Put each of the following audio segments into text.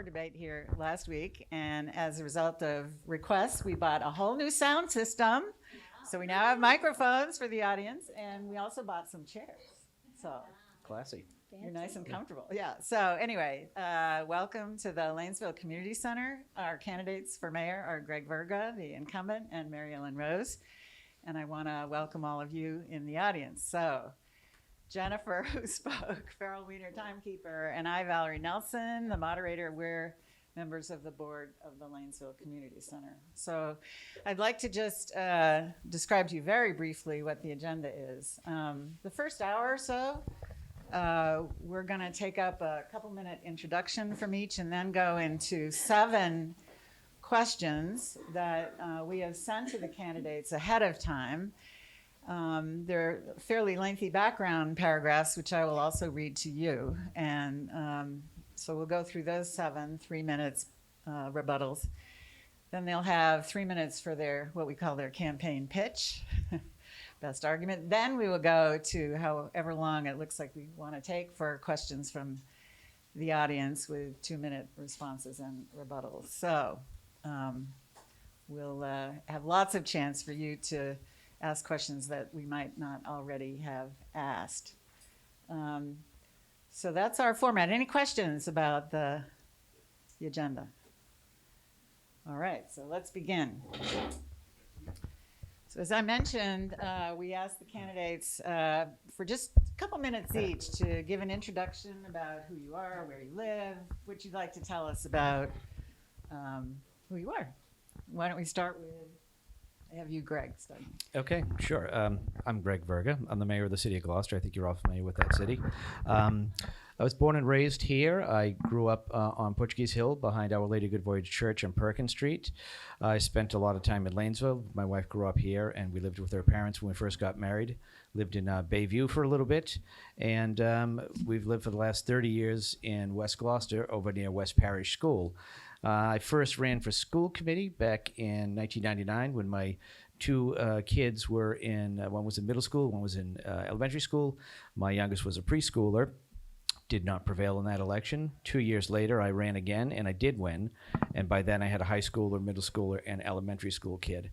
debate here last week, and as a result of requests, we bought a whole new sound system. So we now have microphones for the audience, and we also bought some chairs. So Classy. you're nice and comfortable. Yeah. So anyway, welcome to the Lanesville Community Center. Our candidates for mayor are Greg Verga, the incumbent, and Mary Ellen Rose. And I want to welcome all of you in the audience. So Jennifer, who spoke, Farrell Wiener, timekeeper, and I, Valerie Nelson, the moderator. We're members of the board of the Lanesville Community Center. So I'd like to just describe to you very briefly what the agenda is. The first hour or so, we're going to take up a couple-minute introduction from each and then go into 7 questions that we have sent to the candidates ahead of time. They're fairly lengthy background paragraphs, which I will also read to you. And so we'll go through those 7 3-minute rebuttals. Then they'll have 3 minutes for their, what we call their campaign pitch, best argument. Then we will go to however long it looks like we want to take for questions from the audience with 2-minute responses and rebuttals. So we'll have lots of chance for you to ask questions that we might not already have asked. So that's our format. Any questions about the agenda? All right, so let's begin. So as I mentioned, we asked the candidates for just a couple minutes each to give an introduction about who you are, where you live, what you'd like to tell us about who you are. Why don't we start with, I have you, Greg, starting. Okay, sure. I'm Greg Verga. I'm the mayor of the city of Gloucester. I think you're all familiar with that city. I was born and raised here. I grew up on Portuguese Hill behind Our Lady Good Voyage Church on Perkins Street. I spent a lot of time in Lanesville. My wife grew up here, and we lived with her parents when we first got married. Lived in Bayview for a little bit, and we've lived for the last 30 years in West Gloucester over near West Parish School. I first ran for school committee back in 1999 when my 2 kids were in, one was in middle school, one was in elementary school. My youngest was a preschooler. Did not prevail in that election. 2 years later, I ran again, and I did win. And by then, I had a high schooler, middle schooler, and elementary school kid.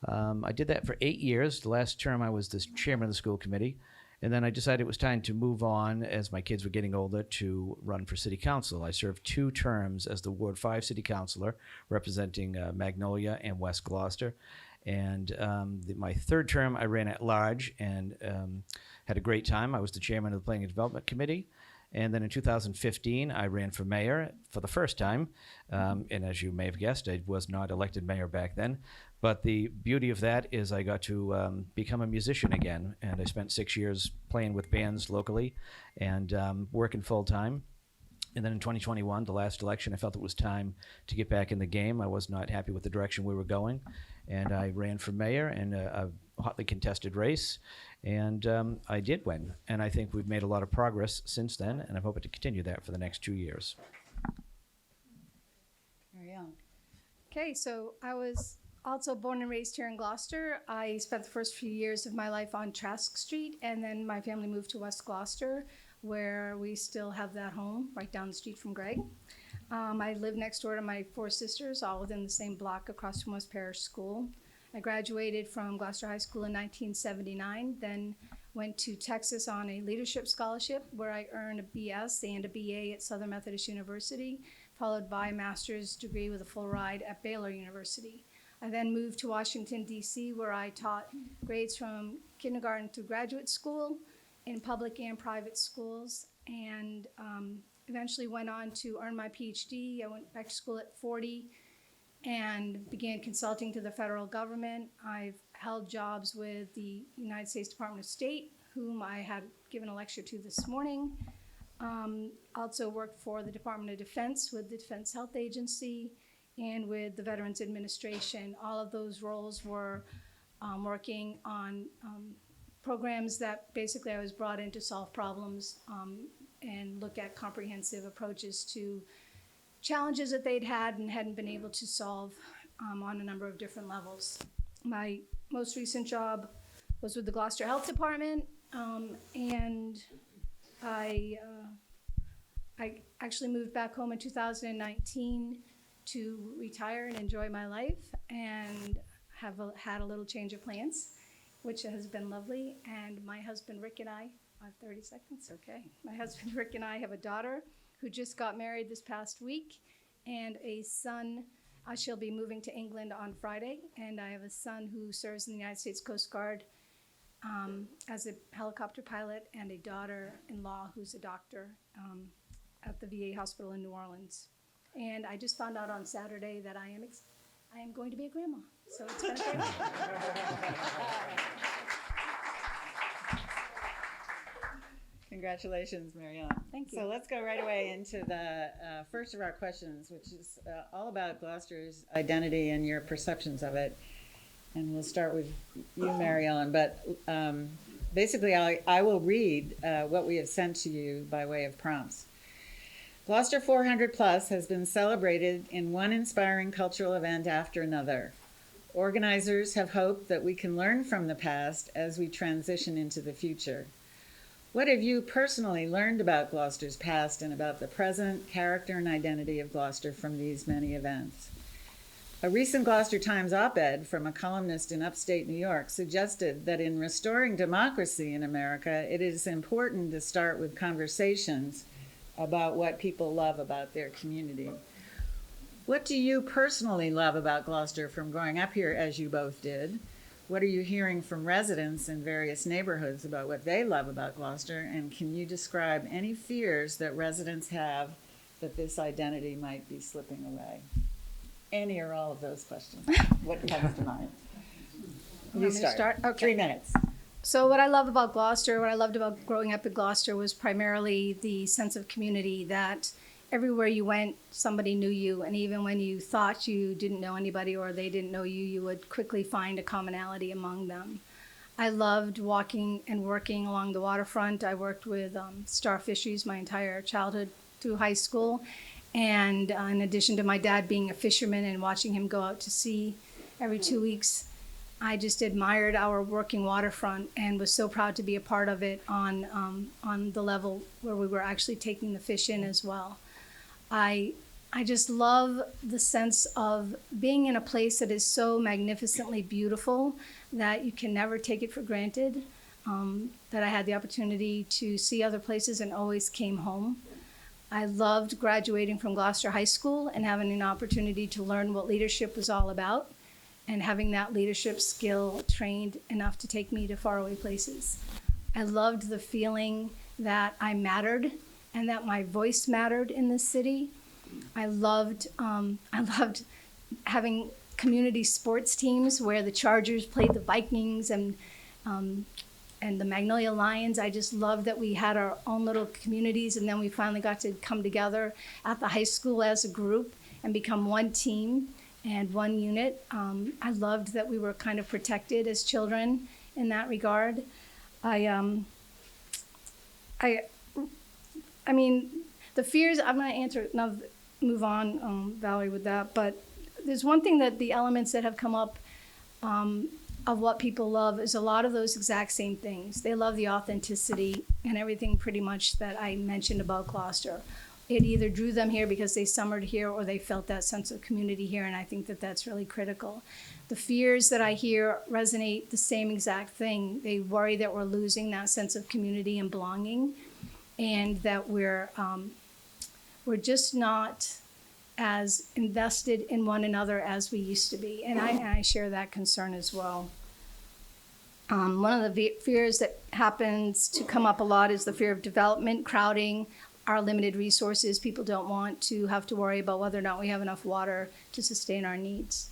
I did that for 8 years. The last term, I was the chairman of the school committee. And then I decided it was time to move on as my kids were getting older to run for city council. I served 2 terms as the Ward 5 city councilor, representing Magnolia and West Gloucester. And my 3rd term, I ran at large and had a great time. I was the chairman of the Planning and Development Committee. And then in 2015, I ran for mayor for the first time. And as you may have guessed, I was not elected mayor back then. But the beauty of that is I got to become a musician again. And I spent 6 years playing with bands locally and working full time. And then in 2021, the last election, I felt it was time to get back in the game. I was not happy with the direction we were going. And I ran for mayor in a hotly contested race. And I did win. And I think we've made a lot of progress since then. And I'm hoping to continue that for the next 2 years. Carry on. Okay, so I was also born and raised here in Gloucester. I spent the first few years of my life on Trask Street, and then my family moved to West Gloucester, where we still have that home right down the street from Greg. I live next door to my 4 sisters, all within the same block across from West Parish School. I graduated from Gloucester High School in 1979, then went to Texas on a leadership scholarship where I earned a BS and a BA at Southern Methodist University, followed by a master's degree with a full ride at Baylor University. I then moved to Washington, D.C., where I taught grades from kindergarten through graduate school in public and private schools, and eventually went on to earn my PhD. I went back to school at 40 and began consulting to the federal government. I've held jobs with the United States Department of State, whom I had given a lecture to this morning. Also worked for the Department of Defense with the Defense Health Agency and with the Veterans Administration. All of those roles were working on programs that basically I was brought in to solve problems and look at comprehensive approaches to challenges that they'd had and hadn't been able to solve on a number of different levels. My most recent job was with the Gloucester Health Department, and I I actually moved back home in 2019 to retire and enjoy my life, and had a little change of plans, which has been lovely. And my husband Rick and I have 30 seconds, okay. My husband Rick and I have a daughter who just got married this past week, and a son. She'll be moving to England on Friday, and I have a son who serves in the United States Coast Guard as a helicopter pilot, and a daughter-in-law who's a doctor at the VA hospital in New Orleans. And I just found out on Saturday that I am going to be a grandma. So it's been a great Congratulations, Marianne. Thank you. So let's go right away into the first of our questions, which is all about Gloucester's identity and your perceptions of it. And we'll start with you, Mary Ellen. But basically, I will read what we have sent to you by way of prompts. Gloucester 400 Plus has been celebrated in one inspiring cultural event after another. Organizers have hoped that we can learn from the past as we transition into the future. What have you personally learned about Gloucester's past and about the present character and identity of Gloucester from these many events? A recent Gloucester Times op-ed from a columnist in upstate New York suggested that in restoring democracy in America, it is important to start with conversations about what people love about their community. What do you personally love about Gloucester from growing up here, as you both did? What are you hearing from residents in various neighborhoods about what they love about Gloucester? And can you describe any fears that residents have that this identity might be slipping away? Any or all of those questions? What comes to mind? You start. Okay. 3 minutes. So what I love about Gloucester, what I loved about growing up in Gloucester was primarily the sense of community, that everywhere you went, somebody knew you. And even when you thought you didn't know anybody or they didn't know you, you would quickly find a commonality among them. I loved walking and working along the waterfront. I worked with Star Fisheries my entire childhood through high school. And in addition to my dad being a fisherman and watching him go out to sea every 2 weeks, I just admired our working waterfront and was so proud to be a part of it on the level where we were actually taking the fish in as well. I just love the sense of being in a place that is so magnificently beautiful that you can never take it for granted, that I had the opportunity to see other places and always came home. I loved graduating from Gloucester High School and having an opportunity to learn what leadership was all about, and having that leadership skill trained enough to take me to faraway places. I loved the feeling that I mattered and that my voice mattered in this city. I loved having community sports teams where the Chargers played the Vikings and the Magnolia Lions. I just loved that we had our own little communities, and then we finally got to come together at the high school as a group and become one team and one unit. I loved that we were kind of protected as children in that regard. I mean, the fears, I'm going to answer, now move on, Valerie, with that, but there's one thing that the elements that have come up of what people love is a lot of those exact same things. They love the authenticity and everything pretty much that I mentioned about Gloucester. It either drew them here because they summered here or they felt that sense of community here, and I think that that's really critical. The fears that I hear resonate the same exact thing. They worry that we're losing that sense of community and belonging, and that we're just not as invested in one another as we used to be, and I share that concern as well. One of the fears that happens to come up a lot is the fear of development, crowding, our limited resources. People don't want to have to worry about whether or not we have enough water to sustain our needs.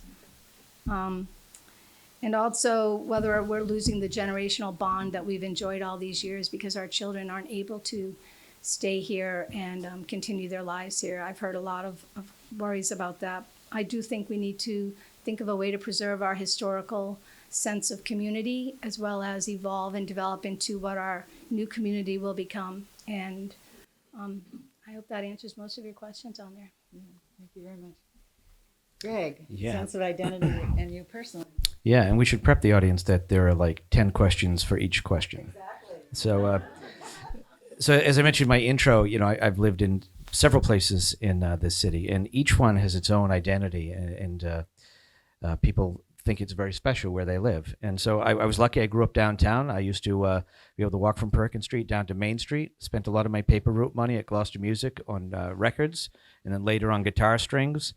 And also whether we're losing the generational bond that we've enjoyed all these years because our children aren't able to stay here and continue their lives here. I've heard a lot of worries about that. I do think we need to think of a way to preserve our historical sense of community as well as evolve and develop into what our new community will become. And I hope that answers most of your questions on there. Yeah, thank you very much. Greg, Yeah. sense of identity and you personally. Yeah, and we should prep the audience that there are like 10 questions for each question. Exactly. So as I mentioned in my intro, I've lived in several places in this city, and each one has its own identity, and people think it's very special where they live. And so I was lucky. I grew up downtown. I used to be able to walk from Perkins Street down to Main Street. Spent a lot of my paper route money at Gloucester Music on records, and then later on guitar strings.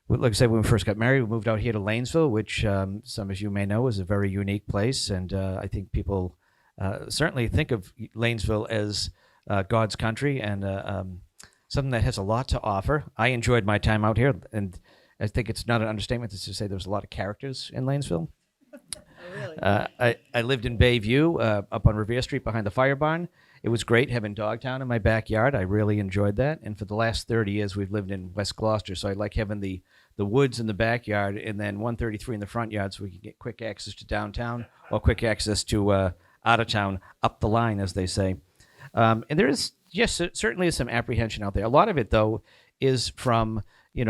Like I said, when we first got married, we moved out here to Lanesville, which some of you may know is a very unique place. And I think people certainly think of Lanesville as God's country and something that has a lot to offer. I enjoyed my time out here, and I think it's not an understatement to say there's a lot of characters in Lanesville. Oh, really? I lived in Bayview, up on Revere Street behind the fire barn. It was great having Dogtown in my backyard. I really enjoyed that. And for the last 30 years, we've lived in West Gloucester, so I like having the woods in the backyard and then 133 in the front yard so we can get quick access to downtown or quick access to out of town, up the line, as they say. And there is, yes, certainly is some apprehension out there. A lot of it, though, is from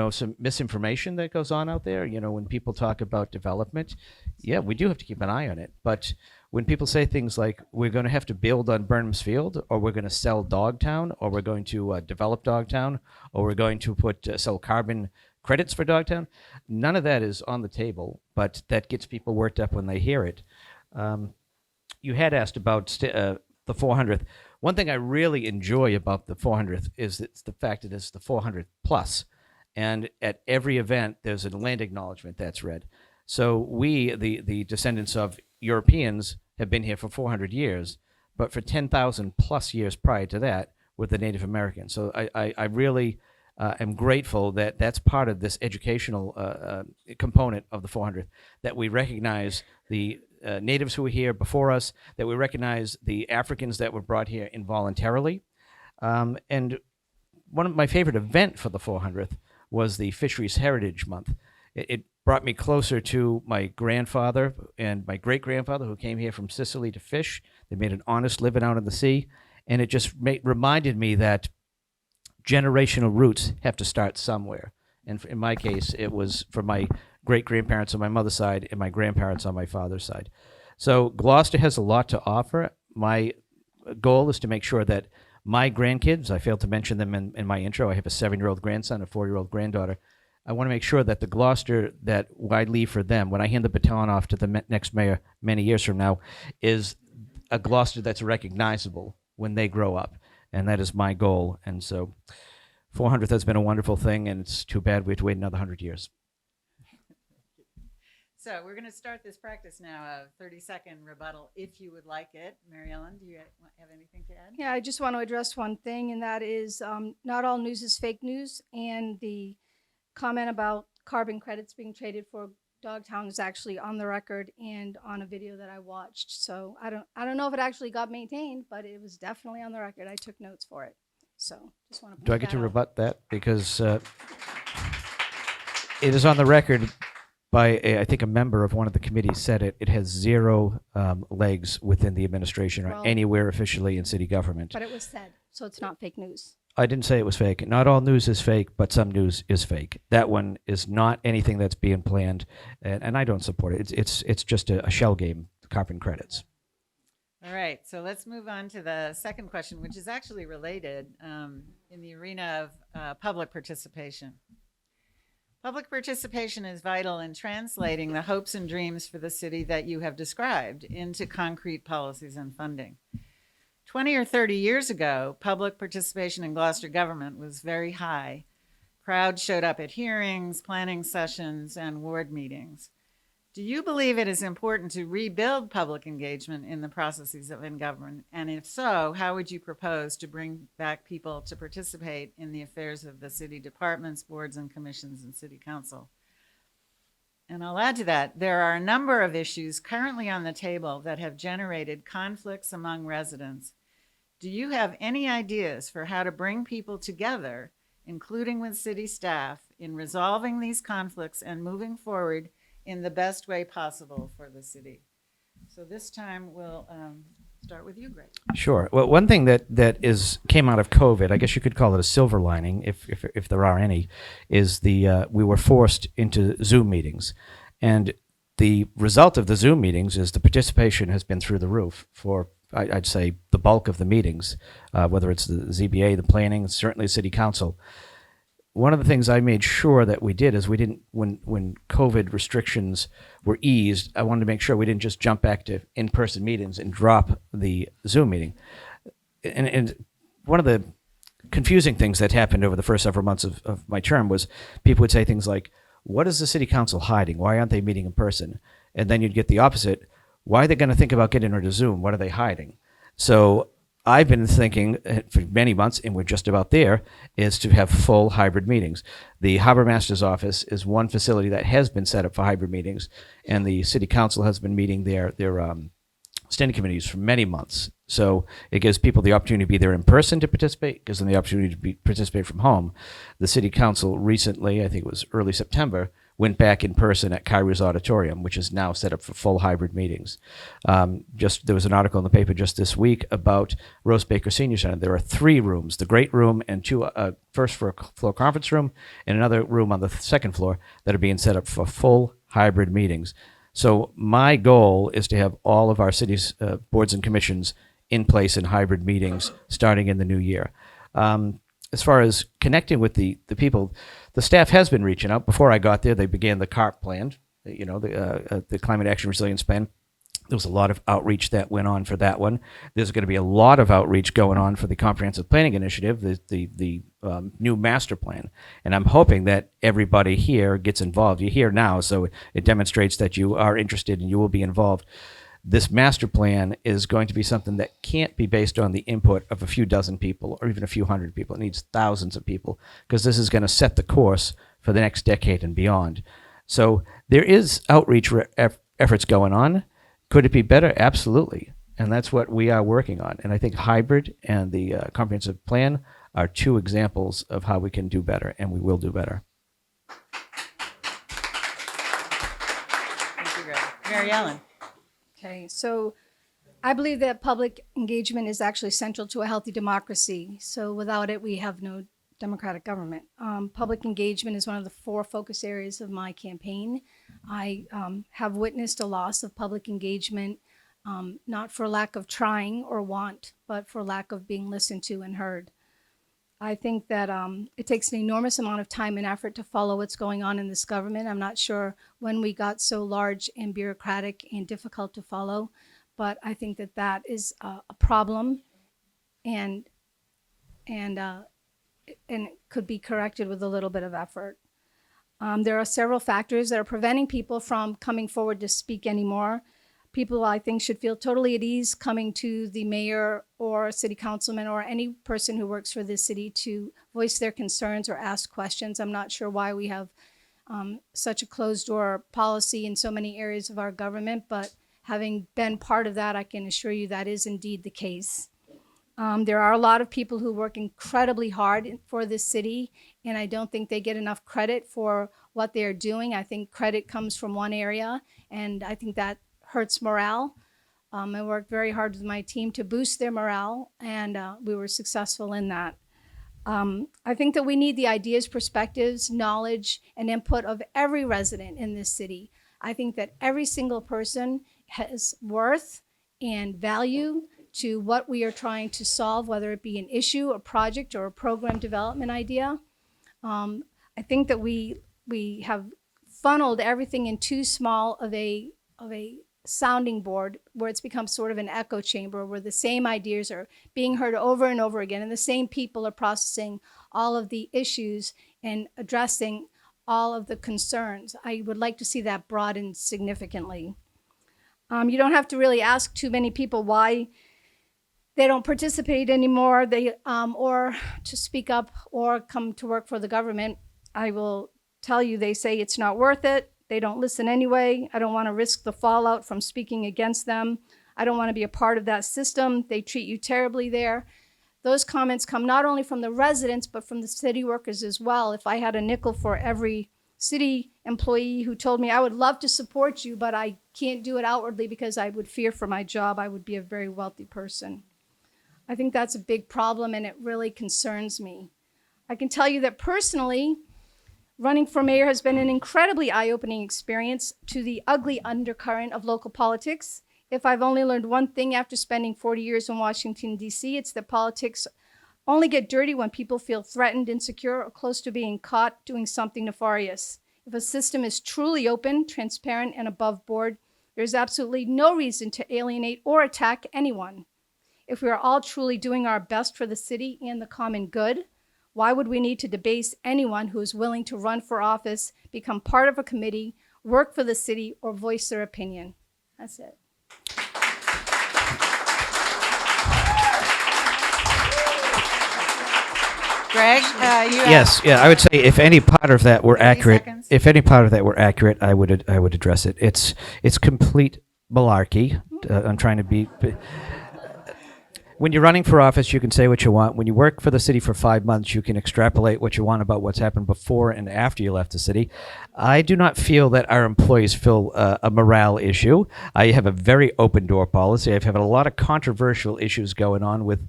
some misinformation that goes on out there. When people talk about development, yeah, we do have to keep an eye on it. But when people say things like, we're going to have to build on Burnham's Field, or we're going to sell Dogtown, or we're going to develop Dogtown, or we're going to sell carbon credits for Dogtown, none of that is on the table, but that gets people worked up when they hear it. You had asked about the 400th. One thing I really enjoy about the 400th is it's the fact that it's the 400th plus. And at every event, there's a land acknowledgement that's read. So we, the descendants of Europeans, have been here for 400 years, but for 10,000 plus years prior to that with the Native Americans. So I really am grateful that that's part of this educational component of the 400th, that we recognize the natives who were here before us, that we recognize the Africans that were brought here involuntarily. And one of my favorite event for the 400th was the Fisheries Heritage Month. It brought me closer to my grandfather and my great-grandfather who came here from Sicily to fish. They made an honest living out in the sea, and it just reminded me that generational roots have to start somewhere. And in my case, it was for my great-grandparents on my mother's side and my grandparents on my father's side. So Gloucester has a lot to offer. My goal is to make sure that my grandkids, I failed to mention them in my intro. I have a 7-year-old grandson, a 4-year-old granddaughter. I want to make sure that the Gloucester that I leave for them, when I hand the baton off to the next mayor many years from now, is a Gloucester that's recognizable when they grow up. And that is my goal. And so 400th has been a wonderful thing, and it's too bad we have to wait another 100 years. So we're going to start this practice now, a 30-second rebuttal, if you would like it. Mary Ellen, do you have anything to add? Yeah, I just want to address one thing, and that is not all news is fake news. And the comment about carbon credits being traded for Dogtown is actually on the record and on a video that I watched. So I don't know if it actually got maintained, but it was definitely on the record. I took notes for it. So just want to point Do I get to that out. rebut that? Because it is on the record by, I think, a member of one of the committees said it. It has zero legs within the administration or Well, anywhere officially in city government. But it was said, so it's not fake news. I didn't say it was fake. Not all news is fake, but some news is fake. That one is not anything that's being planned, and I don't support it. It's just a shell game, carbon credits. All right, so let's move on to the second question, which is actually related in the arena of public participation. Public participation is vital in translating the hopes and dreams for the city that you have described into concrete policies and funding. 20 or 30 years ago, public participation in Gloucester government was very high. Crowds showed up at hearings, planning sessions, and ward meetings. Do you believe it is important to rebuild public engagement in the processes of in-government? And if so, how would you propose to bring back people to participate in the affairs of the city departments, boards, and commissions, and city council? And I'll add to that, there are a number of issues currently on the table that have generated conflicts among residents. Do you have any ideas for how to bring people together, including with city staff, in resolving these conflicts and moving forward in the best way possible for the city? So this time we'll start with you, Greg. Sure. Well, one thing that came out of COVID, I guess you could call it a silver lining, if there are any, is we were forced into Zoom meetings, and the result of the Zoom meetings is the participation has been through the roof for I'd say, the bulk of the meetings, whether it's the ZBA, the planning, certainly city council. One of the things I made sure that we did is we didn't, when COVID restrictions were eased, I wanted to make sure we didn't just jump back to in-person meetings and drop the Zoom meeting. And one of the confusing things that happened over the first several months of my term was people would say things like, what is the city council hiding? Why aren't they meeting in person? And then you'd get the opposite. Why are they going to think about getting rid of Zoom? What are they hiding? So I've been thinking for many months, and we're just about there, is to have full hybrid meetings. The Harbor Master's office is one facility that has been set up for hybrid meetings, and the city council has been meeting their standing committees for many months. So it gives people the opportunity to be there in person to participate, gives them the opportunity to participate from home. The city council recently, I think it was early September, went back in person at Kyrie's Auditorium, which is now set up for full hybrid meetings. There was an article in the paper just this week about Rose Baker Senior Center. There are 3 rooms, the great room and 2 first floor conference room and another room on the second floor that are being set up for full hybrid meetings. So my goal is to have all of our city's boards and commissions in place in hybrid meetings starting in the new year. As far as connecting with the people, the staff has been reaching out. Before I got there, they began the CARP plan, the Climate Action Resilience Plan. There was a lot of outreach that went on for that one. There's going to be a lot of outreach going on for the Comprehensive Planning Initiative, the new master plan. And I'm hoping that everybody here gets involved. You're here now, so it demonstrates that you are interested and you will be involved. This master plan is going to be something that can't be based on the input of a few dozen people or even a few hundred people. It needs thousands of people, because this is going to set the course for the next decade and beyond. So there is outreach efforts going on. Could it be better? Absolutely. And that's what we are working on. And I think hybrid and the comprehensive plan are 2 examples of how we can do better, and we will do better. Thank you, Greg. Mary Ellen. Okay, so I believe that public engagement is actually central to a healthy democracy. So without it, we have no democratic government. Public engagement is one of the 4 focus areas of my campaign. I have witnessed a loss of public engagement, not for lack of trying or want, but for lack of being listened to and heard. I think that it takes an enormous amount of time and effort to follow what's going on in this government. I'm not sure when we got so large and bureaucratic and difficult to follow, but I think that that is a problem, and it could be corrected with a little bit of effort. There are several factors that are preventing people from coming forward to speak anymore. People, I think, should feel totally at ease coming to the mayor or city councilman or any person who works for this city to voice their concerns or ask questions. I'm not sure why we have such a closed door policy in so many areas of our government, but having been part of that, I can assure you that is indeed the case. There are a lot of people who work incredibly hard for this city, and I don't think they get enough credit for what they're doing. I think credit comes from one area, and I think that hurts morale. I worked very hard with my team to boost their morale, and we were successful in that. I think that we need the ideas, perspectives, knowledge, and input of every resident in this city. I think that every single person has worth and value to what we are trying to solve, whether it be an issue, a project, or a program development idea. I think that we have funneled everything in too small of a sounding board, where it's become sort of an echo chamber where the same ideas are being heard over and over again, and the same people are processing all of the issues and addressing all of the concerns. I would like to see that broadened significantly. You don't have to really ask too many people why they don't participate anymore, or to speak up or come to work for the government. I will tell you, they say it's not worth it. They don't listen anyway. I don't want to risk the fallout from speaking against them. I don't want to be a part of that system. They treat you terribly there. Those comments come not only from the residents, but from the city workers as well. If I had a nickel for every city employee who told me, I would love to support you, but I can't do it outwardly because I would fear for my job, I would be a very wealthy person. I think that's a big problem, and it really concerns me. I can tell you that personally, running for mayor has been an incredibly eye-opening experience to the ugly undercurrent of local politics. if I've only learned one thing after spending 40 years in Washington, D.C., it's that politics only get dirty when people feel threatened, insecure, or close to being caught doing something nefarious. If a system is truly open, transparent, and above board, there's absolutely no reason to alienate or attack anyone. If we are all truly doing our best for the city and the common good, why would we need to debase anyone who is willing to run for office, become part of a committee, work for the city, or voice their opinion? That's it. Greg, you Yes, yeah. I would say if any part of that were 30 accurate, seconds. if any part of that were accurate, I would address it. It's complete malarkey. I'm trying to be. When you're running for office, you can say what you want. When you work for the city for 5 months, you can extrapolate what you want about what's happened before and after you left the city. I do not feel that our employees feel a morale issue. I have a very open door policy. I've had a lot of controversial issues going on with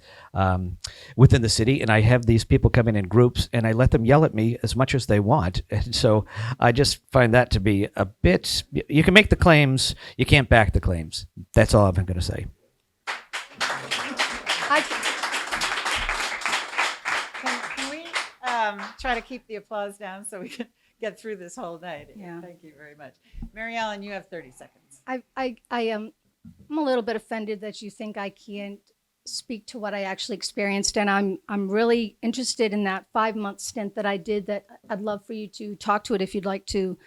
within the city, and I have these people come in groups, and I let them yell at me as much as they want. And so I just find that to be a bit. You can make the claims, you can't back the claims. That's all I'm going to say. Can we try to keep the applause down so we can get through this whole night? Yeah. Thank you very much. Mary Ellen, you have 30 seconds. I am I'm a little bit offended that you think I can't speak to what I actually experienced, and I'm really interested in that 5-month stint that I did. That I'd love for you to talk to it if you'd like to.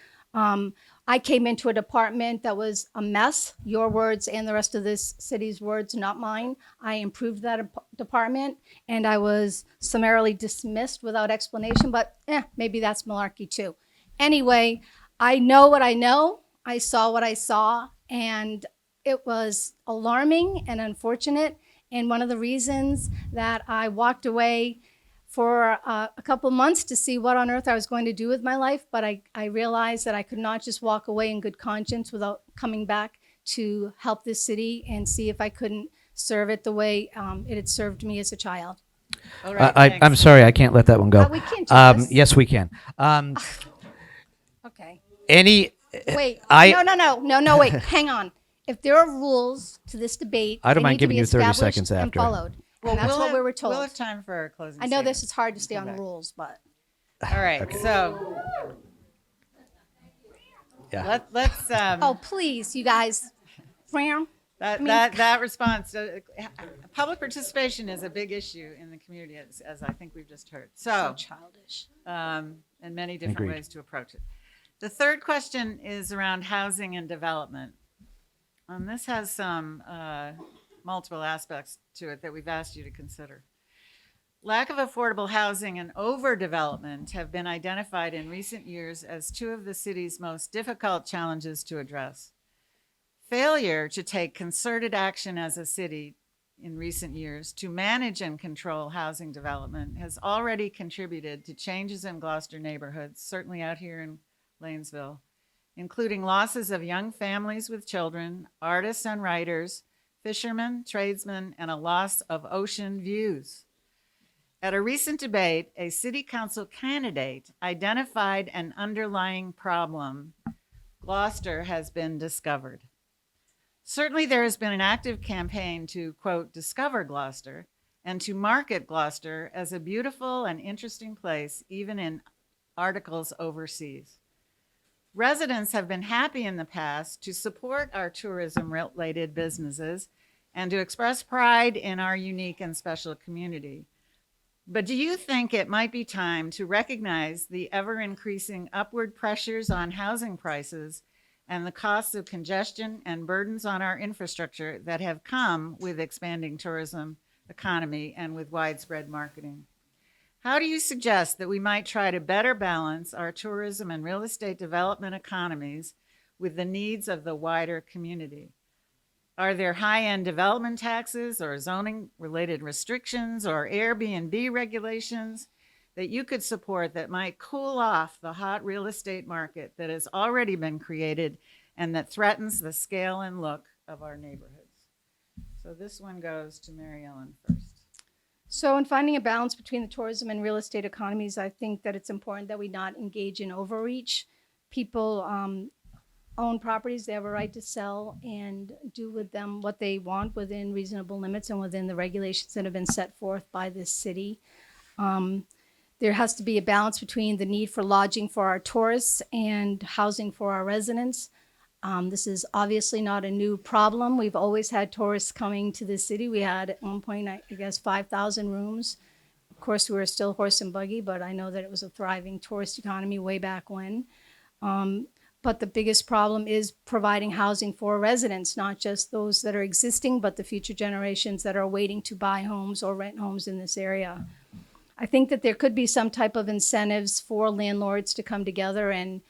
I came into a department that was a mess, your words and the rest of this city's words, not mine. I improved that department, and I was summarily dismissed without explanation, but maybe that's malarkey too. Anyway, I know what I know. I saw what I saw, and it was alarming and unfortunate. And one of the reasons that I walked away for a couple months to see what on earth I was going to do with my life, but I realized that I could not just walk away in good conscience without coming back to help this city and see if I couldn't serve it the way it had served me as a child. All right, I'm thanks. sorry, I can't let that one go. We can't do this. Yes, we can. Okay. Any? Wait. I- No. Wait. Hang on. If there are rules to this debate, I don't they mind need to giving be you 30 established seconds and after. followed. And that's what we were told. We'll have time for our closing I know this statements. is hard to stay on Come back. rules, but All right, so Yeah. let's oh please, you guys. that response. Public participation is a big issue in the community, as I think we've just heard. So childish. And many different Agreed. ways to approach it. The third question is around housing and development. This has some multiple aspects to it that we've asked you to consider. Lack of affordable housing and overdevelopment have been identified in recent years as two of the city's most difficult challenges to address. Failure to take concerted action as a city in recent years to manage and control housing development has already contributed to changes in Gloucester neighborhoods, certainly out here in Lanesville, including losses of young families with children, artists and writers, fishermen, tradesmen, and a loss of ocean views. At a recent debate, a city council candidate identified an underlying problem. Gloucester has been discovered. Certainly there has been an active campaign to, quote, discover Gloucester and to market Gloucester as a beautiful and interesting place, even in articles overseas. Residents have been happy in the past to support our tourism-related businesses and to express pride in our unique and special community. But do you think it might be time to recognize the ever-increasing upward pressures on housing prices and the costs of congestion and burdens on our infrastructure that have come with expanding tourism economy and with widespread marketing? How do you suggest that we might try to better balance our tourism and real estate development economies with the needs of the wider community? Are there high-end development taxes or zoning-related restrictions or Airbnb regulations that you could support that might cool off the hot real estate market that has already been created and that threatens the scale and look of our neighborhoods? So this one goes to Mary Ellen first. So in finding a balance between the tourism and real estate economies, I think that it's important that we not engage in overreach. People own properties. They have a right to sell and do with them what they want within reasonable limits and within the regulations that have been set forth by this city. There has to be a balance between the need for lodging for our tourists and housing for our residents. This is obviously not a new problem. We've always had tourists coming to the city. We had at one point, I guess, 5,000 rooms. Of course, we were still horse and buggy, but I know that it was a thriving tourist economy way back when. But the biggest problem is providing housing for residents, not just those that are existing, but the future generations that are waiting to buy homes or rent homes in this area. I think that there could be some type of incentives for landlords to come together and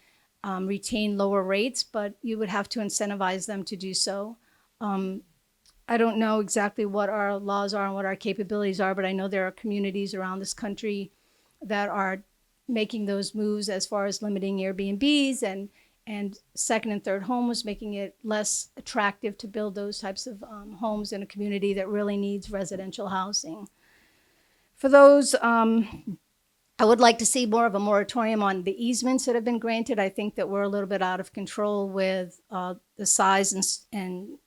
retain lower rates, but you would have to incentivize them to do so. I don't know exactly what our laws are and what our capabilities are, but I know there are communities around this country that are making those moves as far as limiting Airbnbs and second and third homes, making it less attractive to build those types of homes in a community that really needs residential housing. For those, I would like to see more of a moratorium on the easements that have been granted. I think that we're a little bit out of control with the size and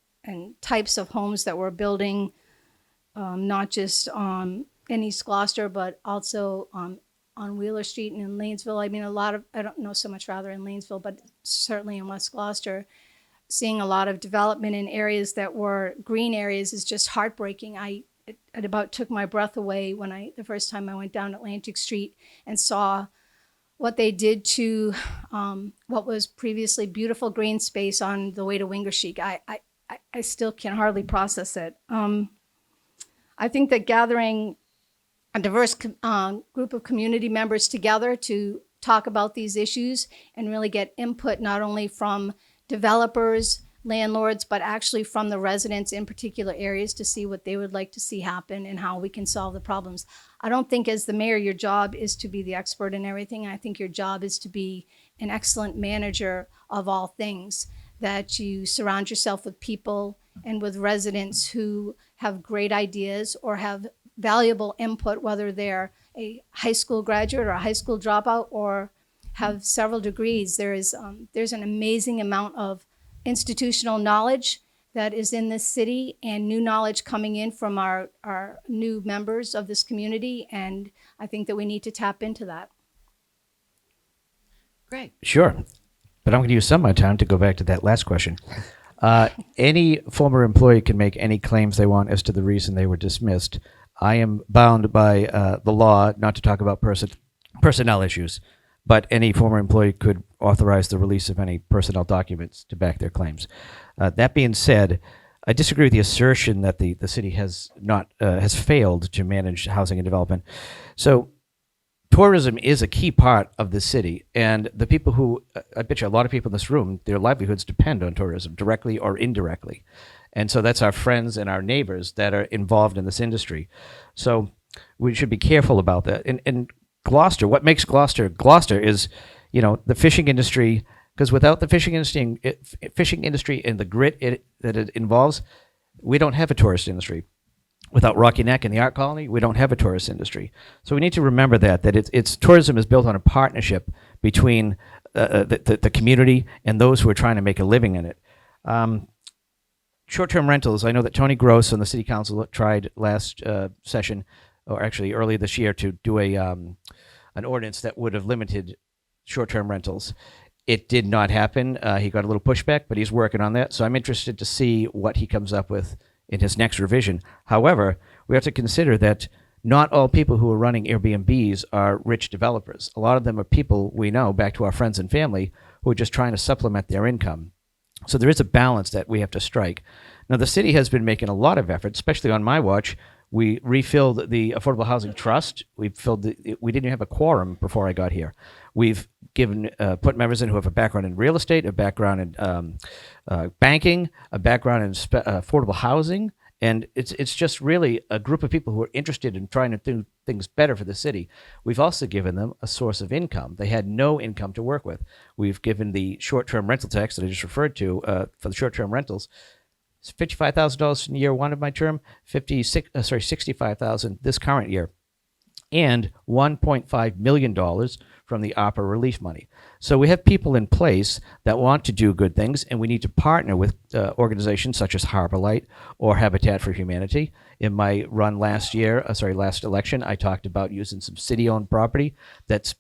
types of homes that we're building, not just in East Gloucester, but also on Wheeler Street and in Lanesville. I mean, I don't know so much rather in Lanesville, but certainly in West Gloucester, seeing a lot of development in areas that were green areas is just heartbreaking. It about took my breath away when the first time I went down Atlantic Street and saw what they did to what was previously beautiful green space on the way to Wingershik. I still can hardly process it. I think that gathering a diverse group of community members together to talk about these issues and really get input not only from developers, landlords, but actually from the residents in particular areas to see what they would like to see happen and how we can solve the problems. I don't think as the mayor, your job is to be the expert in everything. I think your job is to be an excellent manager of all things, that you surround yourself with people and with residents who have great ideas or have valuable input, whether they're a high school graduate or a high school dropout or have several degrees. There's an amazing amount of institutional knowledge that is in this city and new knowledge coming in from our new members of this community. And I think that we need to tap into that. Great. Sure. But I'm going to use some of my time to go back to that last question. Any former employee can make any claims they want as to the reason they were dismissed. I am bound by the law not to talk about personnel issues, but any former employee could authorize the release of any personnel documents to back their claims. That being said, I disagree with the assertion that the city has failed to manage housing and development. So tourism is a key part of the city, and the people who, I bet you a lot of people in this room, their livelihoods depend on tourism, directly or indirectly. And so that's our friends and our neighbors that are involved in this industry. So we should be careful about that. And Gloucester, what makes Gloucester Gloucester is, the fishing industry, because without the fishing industry and the grit that it involves, we don't have a tourist industry. Without Rocky Neck and the art colony, we don't have a tourist industry. So we need to remember that it's tourism is built on a partnership between the community and those who are trying to make a living in it. Short-term rentals, I know that Tony Gross on the city council tried last session, or actually earlier this year, to do an ordinance that would have limited short-term rentals. It did not happen. He got a little pushback, but he's working on that. So I'm interested to see what he comes up with in his next revision. However, we have to consider that not all people who are running Airbnbs are rich developers. A lot of them are people we know, back to our friends and family, who are just trying to supplement their income. So there is a balance that we have to strike. Now, the city has been making a lot of efforts, especially on my watch. We refilled the Affordable Housing Trust. We didn't have a quorum before I got here. We've put members in who have a background in real estate, a background in banking, a background in affordable housing, and it's just really a group of people who are interested in trying to do things better for the city. We've also given them a source of income. They had no income to work with. We've given the short-term rental tax that I just referred to for the short-term rentals. It's $55,000 in year one of my term, $65,000 this current year. and $1.5 million from the ARPA relief money. So we have people in place that want to do good things, and we need to partner with organizations such as Harbor Light or Habitat for Humanity. In my run last election, I talked about using some city-owned property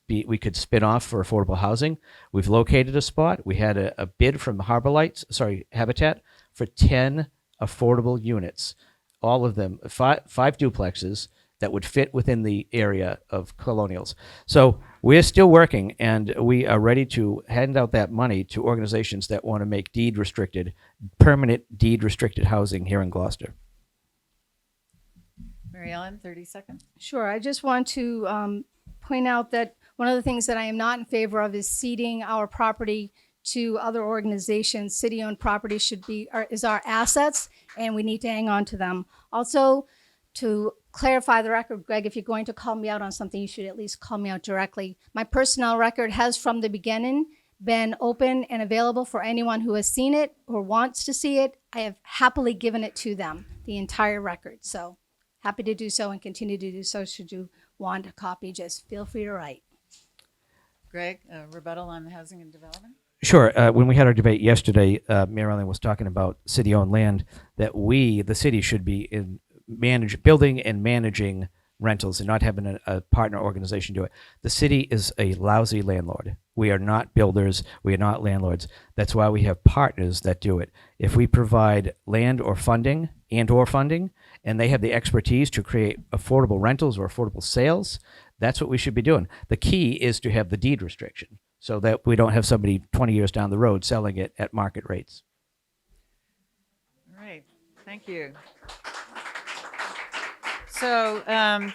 we could spin off for affordable housing. We've located a spot. We had a bid from Habitat for 10 affordable units, all of them, five duplexes that would fit within the area of colonials. So we're still working, and we are ready to hand out that money to organizations that want to make permanent deed restricted housing here in Gloucester. Mary Ellen, 30 seconds. Sure. I just want to point out that one of the things that I am not in favor of is ceding our property to other organizations. City-owned property is our assets, and we need to hang on to them. Also, to clarify the record, Greg, if you're going to call me out on something, you should at least call me out directly. My personnel record has from the beginning been open and available for anyone who has seen it or wants to see it. I have happily given it to them, the entire record. So happy to do so and continue to do so. Should you want a copy, just feel free to write. Greg, rebuttal on housing and development? Sure. When we had our debate yesterday, Mayoral was talking about city-owned land, that we, the city, should be building and managing rentals and not having a partner organization do it. The city is a lousy landlord. We are not builders. We are not landlords. That's why we have partners that do it. If we provide land or funding and they have the expertise to create affordable rentals or affordable sales, that's what we should be doing. The key is to have the deed restriction so that we don't have somebody 20 years down the road selling it at market rates. All right. Thank you. So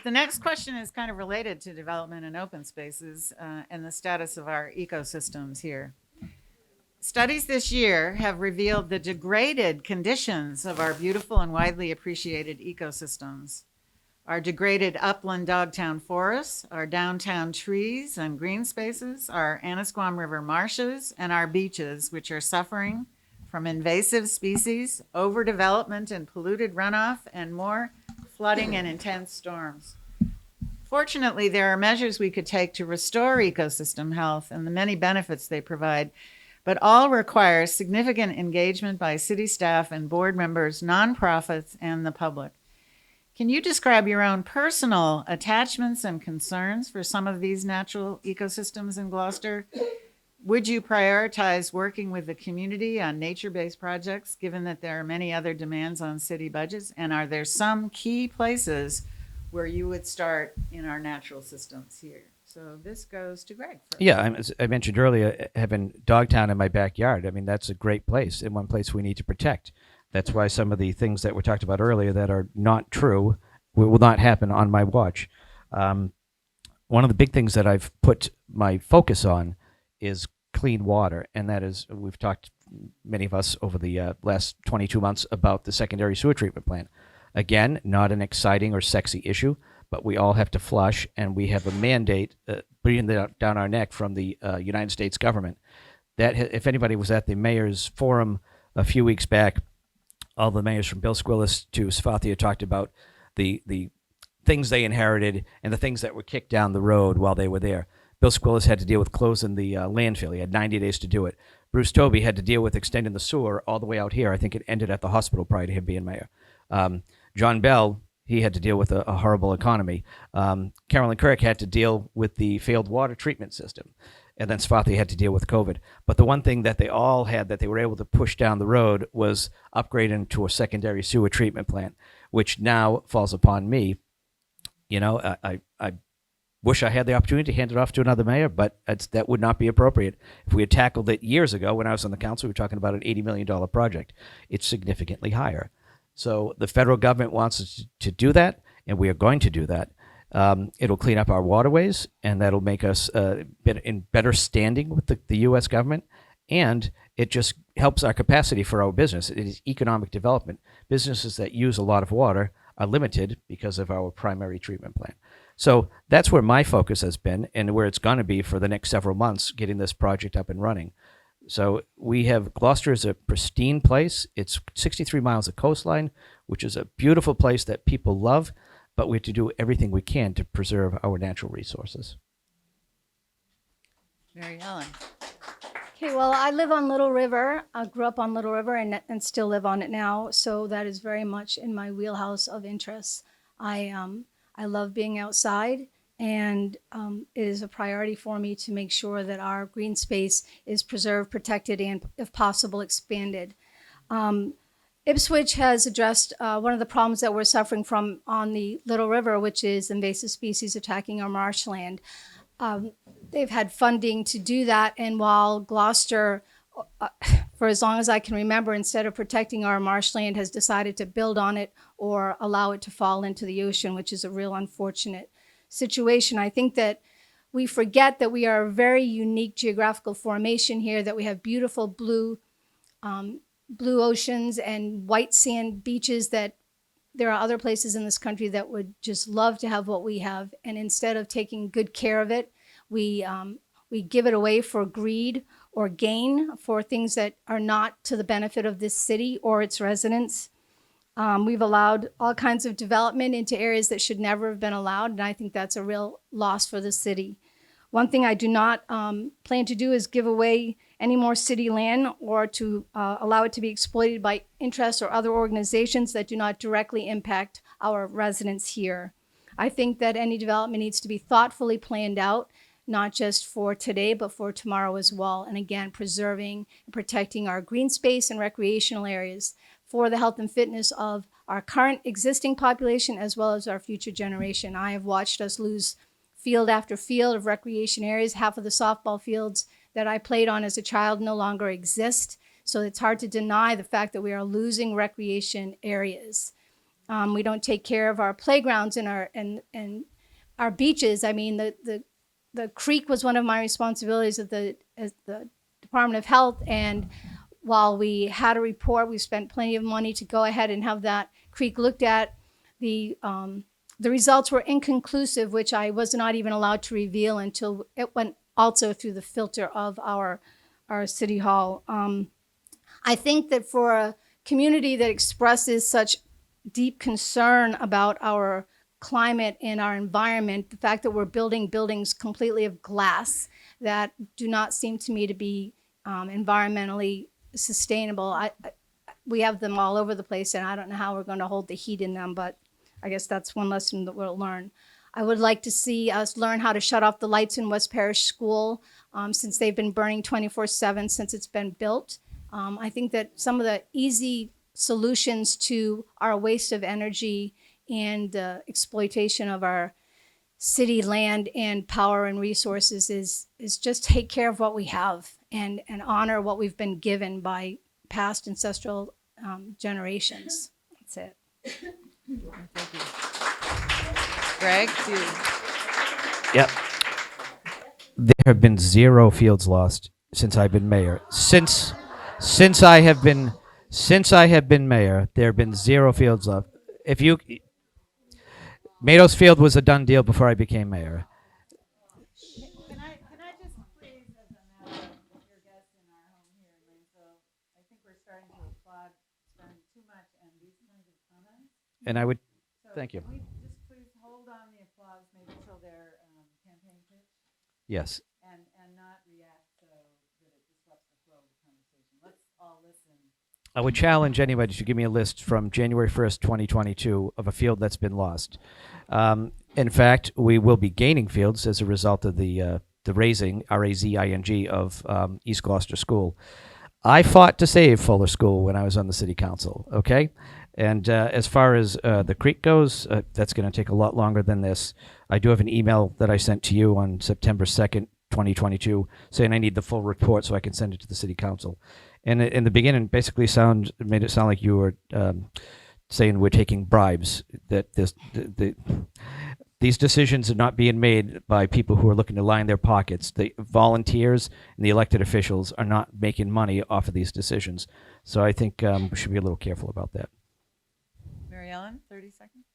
the next question is kind of related to development and open spaces and the status of our ecosystems here. Studies this year have revealed the degraded conditions of our beautiful and widely appreciated ecosystems. Our degraded upland dogtown forests, our downtown trees and green spaces, our Annisquam River marshes, and our beaches, which are suffering from invasive species, overdevelopment and polluted runoff, and more flooding and intense storms. Fortunately, there are measures we could take to restore ecosystem health and the many benefits they provide, but all require significant engagement by city staff and board members, nonprofits, and the public. Can you describe your own personal attachments and concerns for some of these natural ecosystems in Gloucester? Would you prioritize working with the community on nature-based projects, given that there are many other demands on city budgets? And are there some key places where you would start in our natural systems here? So this goes to Greg first. Yeah, as I mentioned earlier, having Dogtown in my backyard, I mean, that's a great place and one place we need to protect. That's why some of the things that we talked about earlier that are not true will not happen on my watch. One of the big things that I've put my focus on is clean water, and that is, we've talked, many of us over the last 22 months, about the secondary sewer treatment plant. Again, not an exciting or sexy issue, but we all have to flush, and we have a mandate breathing down our neck from the United States government. That if anybody was at the mayor's forum a few weeks back, all the mayors from Bill Squillis to Sfathia talked about the things they inherited and the things that were kicked down the road while they were there. Bill Squillis had to deal with closing the landfill. He had 90 days to do it. Bruce Toby had to deal with extending the sewer all the way out here. I think it ended at the hospital prior to him being mayor. John Bell, he had to deal with a horrible economy. Carolyn Kirk had to deal with the failed water treatment system. And then Sfathia had to deal with COVID. But the one thing that they all had that they were able to push down the road was upgrading to a secondary sewer treatment plant, which now falls upon me. You know, I wish I had the opportunity to hand it off to another mayor, but that would not be appropriate. If we had tackled it years ago when I was on the council, we were talking about an $80 million project. It's significantly higher. So the federal government wants us to do that, and we are going to do that. It'll clean up our waterways, and that'll make us in better standing with the U.S. government, and it just helps our capacity for our business. It is economic development. Businesses that use a lot of water are limited because of our primary treatment plant. So that's where my focus has been and where it's going to be for the next several months, getting this project up and running. So we have Gloucester is a pristine place. It's 63 miles of coastline, which is a beautiful place that people love. but we have to do everything we can to preserve our natural resources. Mary Ellen. Okay, well, I live on Little River. I grew up on Little River and still live on it now. So that is very much in my wheelhouse of interests. I love being outside, and it is a priority for me to make sure that our green space is preserved, protected, and if possible, expanded. Ipswich has addressed one of the problems that we're suffering from on the Little River, which is invasive species attacking our marshland. They've had funding to do that, and while Gloucester, for as long as I can remember, instead of protecting our marshland, has decided to build on it or allow it to fall into the ocean, which is a real unfortunate situation. I think that we forget that we are a very unique geographical formation here, that we have beautiful blue oceans and white sand beaches, that there are other places in this country that would just love to have what we have. And instead of taking good care of it, we give it away for greed or gain, for things that are not to the benefit of this city or its residents. We've allowed all kinds of development into areas that should never have been allowed, and I think that's a real loss for the city. One thing I do not plan to do is give away any more city land or to allow it to be exploited by interests or other organizations that do not directly impact our residents here. I think that any development needs to be thoughtfully planned out, not just for today, but for tomorrow as well. And again, preserving and protecting our green space and recreational areas for the health and fitness of our current existing population as well as our future generation. I have watched us lose field after field of recreation areas. Half of the softball fields that I played on as a child no longer exist. So it's hard to deny the fact that we are losing recreation areas. We don't take care of our playgrounds and our beaches. I mean, the creek was one of my responsibilities as the Department of Health, and while we had a report, we spent plenty of money to go ahead and have that creek looked at. The results were inconclusive, which I was not even allowed to reveal until it went also through the filter of our city hall. I think that for a community that expresses such deep concern about our climate and our environment, the fact that we're building buildings completely of glass that do not seem to me to be environmentally sustainable. We have them all over the place, and I don't know how we're going to hold the heat in them, but I guess that's one lesson that we'll learn. I would like to see us learn how to shut off the lights in West Parish School, since they've been burning 24/7 since it's been built. I think that some of the easy solutions to our waste of energy and exploitation of our city land and power and resources is just take care of what we have and honor what we've been given by past ancestral generations. That's it. Thank you. Greg, Yep. There have been 0 fields lost since I've been mayor. Since I have been mayor, there have been 0 fields lost. Mados Field was a done deal before I became mayor. can I just please, as a matter of your guests in our home here in Lanesville, I think we're starting to applaud spending too much on these kinds of comments. And I would So thank you. Can we just please hold on the applause maybe till their campaign pitch Yes. and not react so that it disrupts the flow of the conversation. Let's all listen. I would challenge anybody to give me a list from January 1st, 2022 of a field that's been lost. In fact, we will be gaining fields as a result of the raising, R-A-Z-I-N-G, of East Gloucester School. I fought to save Fuller School when I was on the city council, okay? And as far as the creek goes, that's going to take a lot longer than this. I do have an email that I sent to you on September 2nd, 2022, saying I need the full report so I can send it to the city council. And in the beginning, basically made it sound like you were saying we're taking bribes, that these decisions are not being made by people who are looking to line their pockets. The volunteers and the elected officials are not making money off of these decisions. So I think we should be a little careful about that. Mary Ellen, 30 seconds.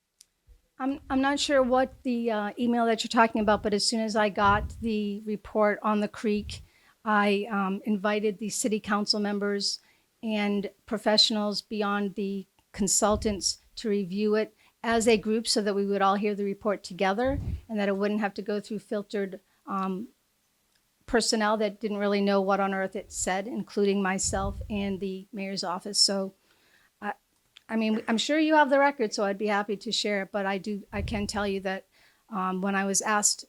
I'm not sure what the email that you're talking about, but as soon as I got the report on the creek, I invited the city council members and professionals beyond the consultants to review it as a group so that we would all hear the report together and that it wouldn't have to go through filtered personnel that didn't really know what on earth it said, including myself and the mayor's office. So, I mean, I'm sure you have the record, so I'd be happy to share it. But I can tell you that when I was asked,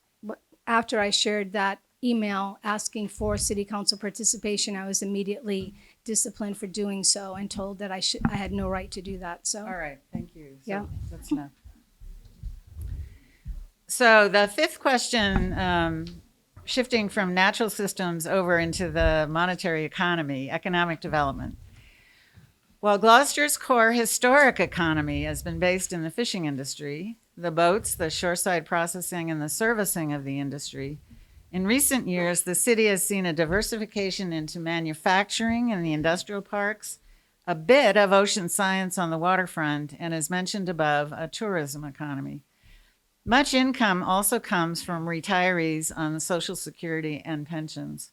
after I shared that email asking for city council participation, I was immediately disciplined for doing so and told that I had no right to do that. So, All right, thank you. So Yeah. That's enough. So the fifth question, shifting from natural systems over into the monetary economy, economic development. While Gloucester's core historic economy has been based in the fishing industry, the boats, the shoreside processing, and the servicing of the industry, in recent years, the city has seen a diversification into manufacturing and the industrial parks, a bit of ocean science on the waterfront, and as mentioned above, a tourism economy. Much income also comes from retirees on Social Security and pensions.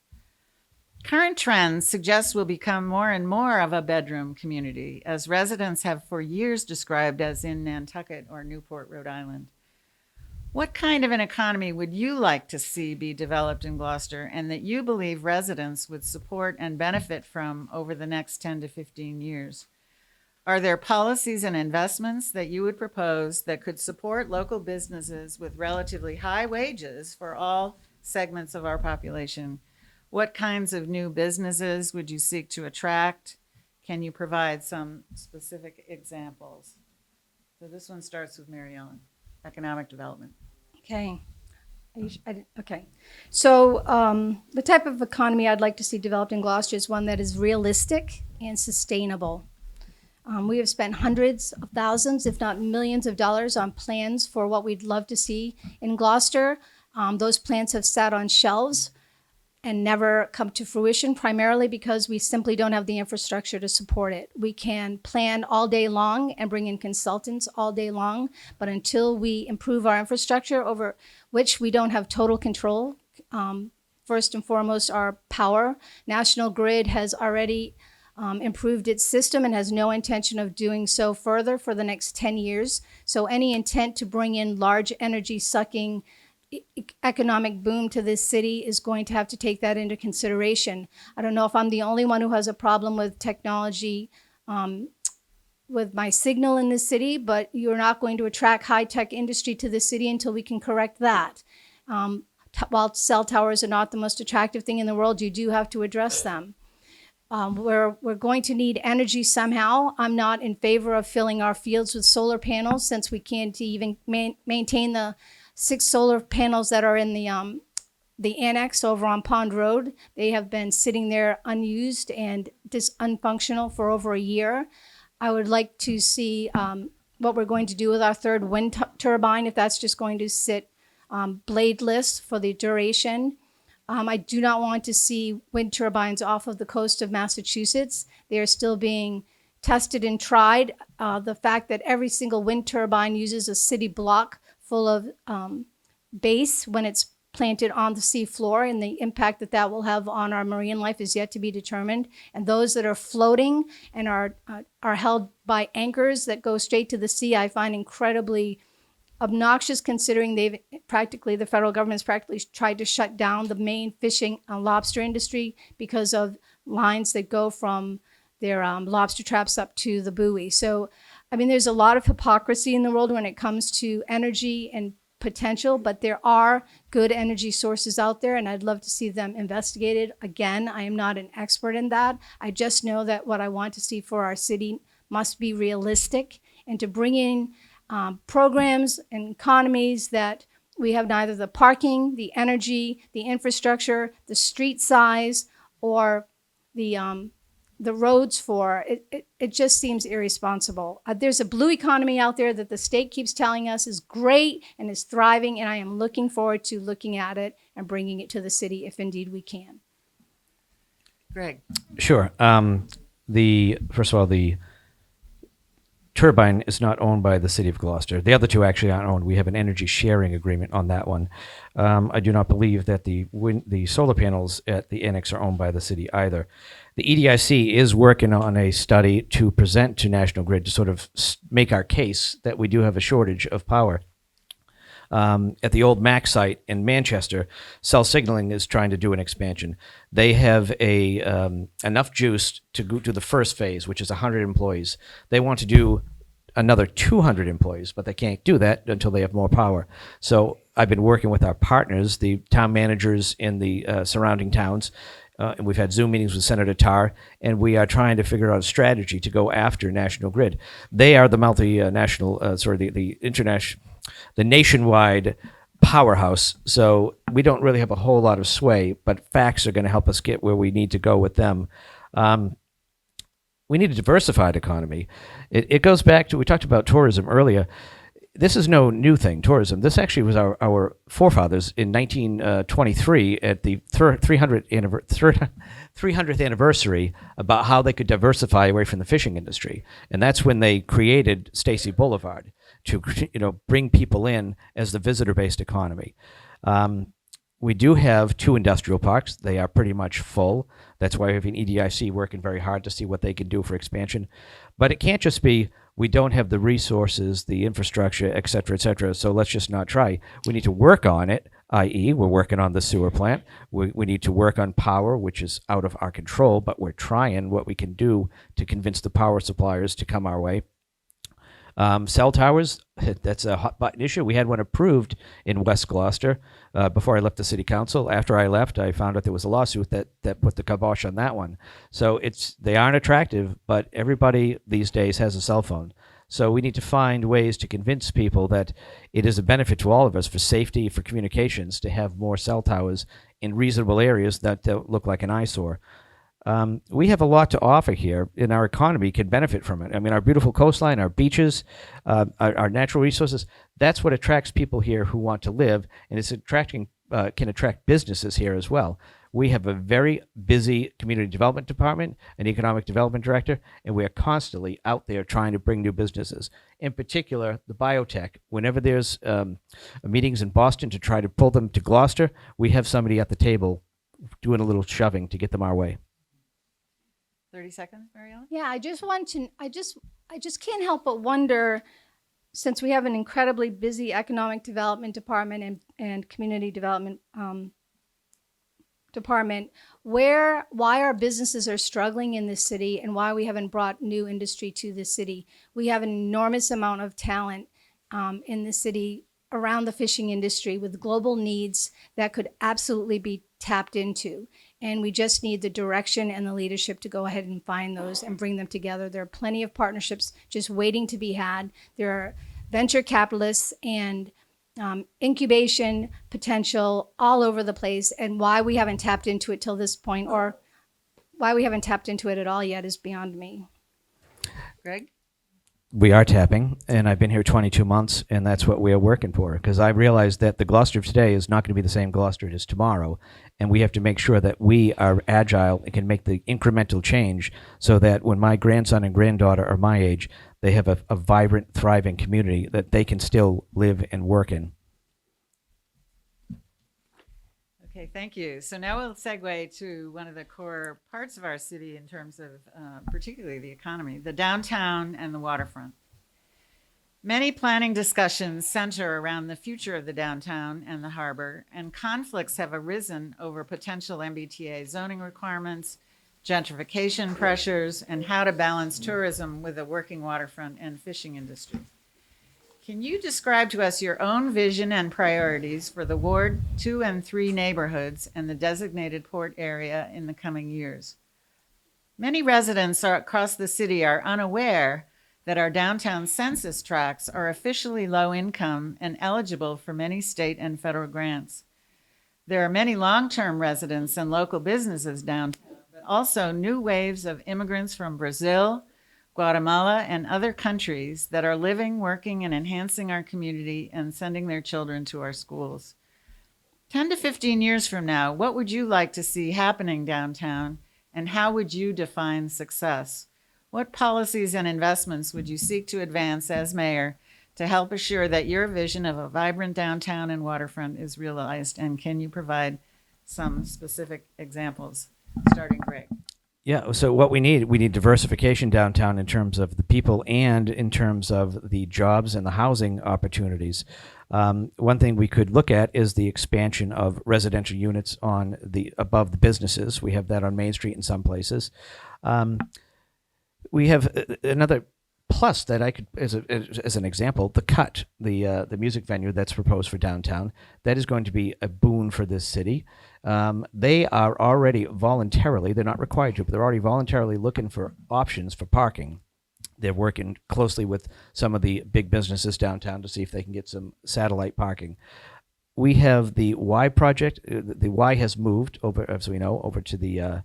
Current trends suggest we'll become more and more of a bedroom community, as residents have for years described as in Nantucket or Newport, Rhode Island. What kind of an economy would you like to see be developed in Gloucester and that you believe residents would support and benefit from over the next 10 to 15 years? Are there policies and investments that you would propose that could support local businesses with relatively high wages for all segments of our population? What kinds of new businesses would you seek to attract? Can you provide some specific examples? So this one starts with Mary Ellen, economic development. okay. Okay. So the type of economy I'd like to see developed in Gloucester is one that is realistic and sustainable. We have spent hundreds of thousands, if not millions of dollars on plans for what we'd love to see in Gloucester. Those plans have sat on shelves and never come to fruition, primarily because we simply don't have the infrastructure to support it. We can plan all day long and bring in consultants all day long, but until we improve our infrastructure, over which we don't have total control, first and foremost, our power. National Grid has already improved its system and has no intention of doing so further for the next 10 years. So any intent to bring in large energy sucking economic boom to this city is going to have to take that into consideration. I don't know if I'm the only one who has a problem with technology with my signal in this city, but you're not going to attract high-tech industry to the city until we can correct that. While cell towers are not the most attractive thing in the world, you do have to address them. We're going to need energy somehow. I'm not in favor of filling our fields with solar panels since we can't even maintain the 6 solar panels that are in the annex over on Pond Road. They have been sitting there unused and unfunctional for over a year. I would like to see what we're going to do with our third wind turbine, if that's just going to sit bladeless for the duration. I do not want to see wind turbines off of the coast of Massachusetts. They are still being tested and tried. The fact that every single wind turbine uses a city block full of base when it's planted on the sea floor, and the impact that that will have on our marine life is yet to be determined. And those that are floating and are held by anchors that go straight to the sea, I find incredibly obnoxious, considering the federal government's practically tried to shut down the main fishing and lobster industry because of lines that go from their lobster traps up to the buoy. So, I mean, there's a lot of hypocrisy in the world when it comes to energy and potential, but there are good energy sources out there, and I'd love to see them investigated. Again, I am not an expert in that. I just know that what I want to see for our city must be realistic, and to bring in programs and economies that we have neither the parking, the energy, the infrastructure, the street size, or the roads for. It just seems irresponsible. There's a blue economy out there that the state keeps telling us is great and is thriving, and I am looking forward to looking at it and bringing it to the city if indeed we can. Greg. Sure. First of all, the turbine is not owned by the city of Gloucester. The other two actually aren't owned. We have an energy sharing agreement on that one. I do not believe that the solar panels at the annex are owned by the city either. The EDIC is working on a study to present to National Grid to sort of make our case that we do have a shortage of power. At the old Mac site in Manchester, Cell Signaling is trying to do an expansion. They have enough juice to go to the first phase, which is 100 employees. They want to do another 200 employees, but they can't do that until they have more power. So I've been working with our partners, the town managers in the surrounding towns, and we've had Zoom meetings with Senator Tarr, and we are trying to figure out a strategy to go after National Grid. They are the the nationwide powerhouse. So we don't really have a whole lot of sway, but facts are going to help us get where we need to go with them. We need a diversified economy. It goes back to, we talked about tourism earlier. This is no new thing, tourism. This actually was our forefathers in 1923 at the 300th anniversary about how they could diversify away from the fishing industry. And that's when they created Stacy Boulevard to bring people in as the visitor-based economy. We do have 2 industrial parks. They are pretty much full. That's why we have an EDIC working very hard to see what they can do for expansion. But it can't just be, we don't have the resources, the infrastructure, et cetera, so let's just not try. We need to work on it, i.e. we're working on the sewer plant. We need to work on power, which is out of our control, but we're trying what we can do to convince the power suppliers to come our way. Cell towers, that's a hot button issue. We had one approved in West Gloucester before I left the city council. After I left, I found out there was a lawsuit that put the kibosh on that one. So they aren't attractive, but everybody these days has a cell phone. So we need to find ways to convince people that it is a benefit to all of us for safety, for communications, to have more cell towers in reasonable areas that don't look like an eyesore. We have a lot to offer here, and our economy can benefit from it. I mean, our beautiful coastline, our beaches, our natural resources, that's what attracts people here who want to live, and it's can attract businesses here as well. We have a very busy community development department, an economic development director, and we are constantly out there trying to bring new businesses. In particular, the biotech. Whenever there's meetings in Boston to try to pull them to Gloucester, we have somebody at the table doing a little shoving to get them our way. 30 seconds, Mariella? Yeah, I just can't help but wonder, since we have an incredibly busy economic development department and community development department, why our businesses are struggling in this city and why we haven't brought new industry to the city. We have an enormous amount of talent in the city around the fishing industry with global needs that could absolutely be tapped into. And we just need the direction and the leadership to go ahead and find those and bring them together. There are plenty of partnerships just waiting to be had. There are venture capitalists and incubation potential all over the place. And why we haven't tapped into it till this point, or why we haven't tapped into it at all yet, is beyond me. Greg? We are tapping, and I've been here 22 months, and that's what we are working for, because I realize that the Gloucester of today is not going to be the same Gloucester it is tomorrow, and we have to make sure that we are agile and can make the incremental change so that when my grandson and granddaughter are my age, they have a vibrant, thriving community that they can still live and work in. Okay, thank you. So now we'll segue to one of the core parts of our city in terms of particularly the economy, the downtown and the waterfront. Many planning discussions center around the future of the downtown and the harbor, and conflicts have arisen over potential MBTA zoning requirements, gentrification pressures, and how to balance tourism with a working waterfront and fishing industry. Can you describe to us your own vision and priorities for the Ward 2 and 3 neighborhoods and the designated port area in the coming years? Many residents across the city are unaware that our downtown census tracts are officially low income and eligible for many state and federal grants. There are many long-term residents and local businesses downtown, but also new waves of immigrants from Brazil, Guatemala, and other countries that are living, working, and enhancing our community and sending their children to our schools. 10 to 15 years from now, what would you like to see happening downtown, and how would you define success? what policies and investments would you seek to advance as mayor to help assure that your vision of a vibrant downtown and waterfront is realized? And can you provide some specific examples, starting Greg? Yeah, so what we need diversification downtown in terms of the people and in terms of the jobs and the housing opportunities. One thing we could look at is the expansion of residential units on the above the businesses. We have that on Main Street in some places. We have another plus that I could, as an example, the Cut, the music venue that's proposed for downtown. That is going to be a boon for this city. They are already voluntarily, they're not required to, but they're already voluntarily looking for options for parking. They're working closely with some of the big businesses downtown to see if they can get some satellite parking. We have the Y project. The Y has moved over, as we know, over to the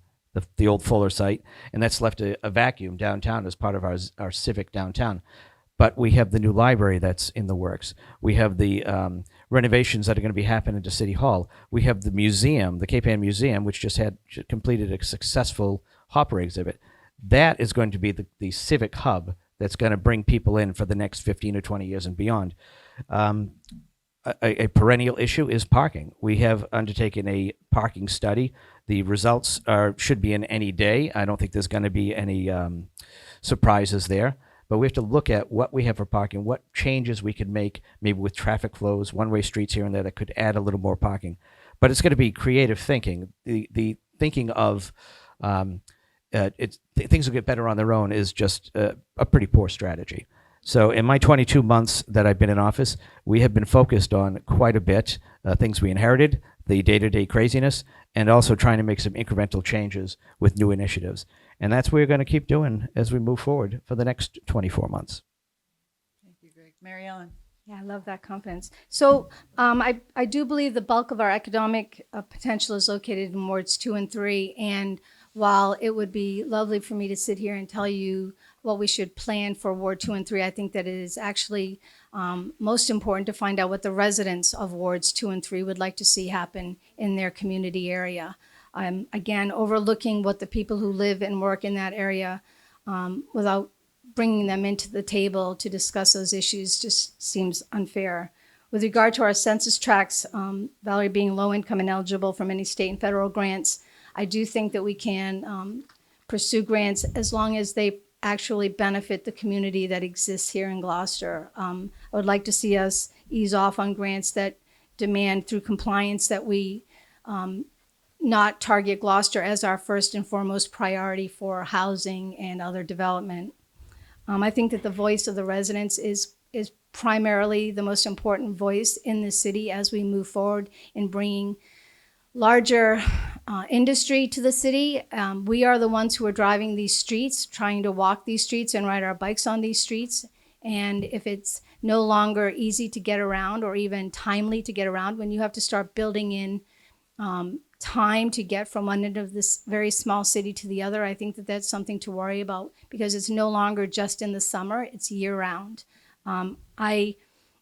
old Fuller site, and that's left a vacuum downtown as part of our civic downtown. But we have the new library that's in the works. We have the renovations that are going to be happening to City Hall. We have the museum, the Cape Ann Museum, which just completed a successful Hopper exhibit. That is going to be the civic hub that's going to bring people in for the next 15 or 20 years and beyond. A perennial issue is parking. We have undertaken a parking study. The results should be in any day. I don't think there's going to be any surprises there. But we have to look at what we have for parking, what changes we could make, maybe with traffic flows, one-way streets here and there that could add a little more parking. But it's going to be creative thinking. The thinking of things will get better on their own is just a pretty poor strategy. So in my 22 months that I've been in office, we have been focused on quite a bit, things we inherited, the day-to-day craziness, and also trying to make some incremental changes with new initiatives. And that's what we're going to keep doing as we move forward for the next 24 months. Thank you, Greg. Mary Ellen. Yeah, I love that confidence. So I do believe the bulk of our economic potential is located in wards 2 and 3. And while it would be lovely for me to sit here and tell you what we should plan for Ward 2 and 3, I think that it is actually most important to find out what the residents of Wards 2 and 3 would like to see happen in their community area. Again, overlooking what the people who live and work in that area without bringing them into the table to discuss those issues just seems unfair. With regard to our census tracts, Valerie being low income and eligible for many state and federal grants, I do think that we can pursue grants as long as they actually benefit the community that exists here in Gloucester. I would like to see us ease off on grants that demand through compliance that we not target Gloucester as our first and foremost priority for housing and other development. I think that the voice of the residents is primarily the most important voice in the city as we move forward in bringing larger industry to the city. We are the ones who are driving these streets, trying to walk these streets and ride our bikes on these streets. And if it's no longer easy to get around or even timely to get around, when you have to start building in time to get from one end of this very small city to the other, I think that that's something to worry about because it's no longer just in the summer, it's year round.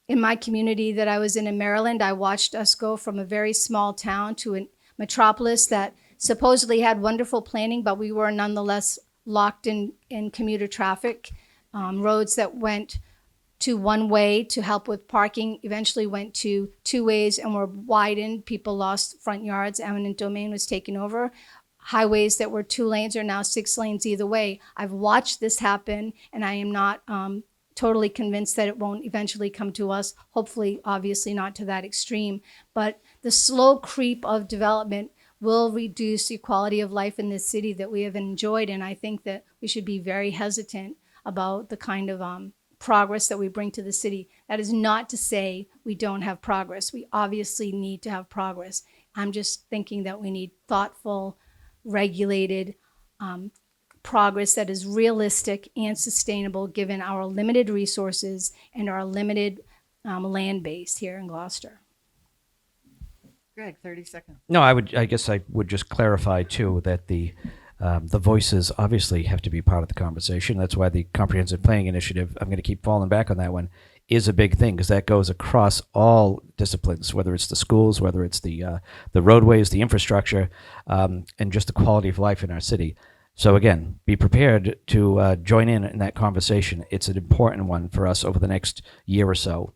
In my community that I was in Maryland, I watched us go from a very small town to a metropolis that supposedly had wonderful planning, but we were nonetheless locked in commuter traffic. Roads that went to one way to help with parking eventually went to two ways and were widened. People lost front yards, eminent domain was taken over. Highways that were 2 lanes are now 6 lanes either way. I've watched this happen, and I am not totally convinced that it won't eventually come to us. Hopefully, obviously not to that extreme, but the slow creep of development will reduce the quality of life in this city that we have enjoyed. And I think that we should be very hesitant about the kind of progress that we bring to the city. That is not to say we don't have progress. We obviously need to have progress. I'm just thinking that we need thoughtful, regulated progress that is realistic and sustainable given our limited resources and our limited land base here in Gloucester. Greg, 30 seconds. No, I guess I would just clarify too that the voices obviously have to be part of the conversation. That's why the comprehensive planning initiative, I'm going to keep falling back on that one, is a big thing because that goes across all disciplines, whether it's the schools, whether it's the roadways, the infrastructure, and just the quality of life in our city. So again, be prepared to join in that conversation. It's an important one for us over the next year or so.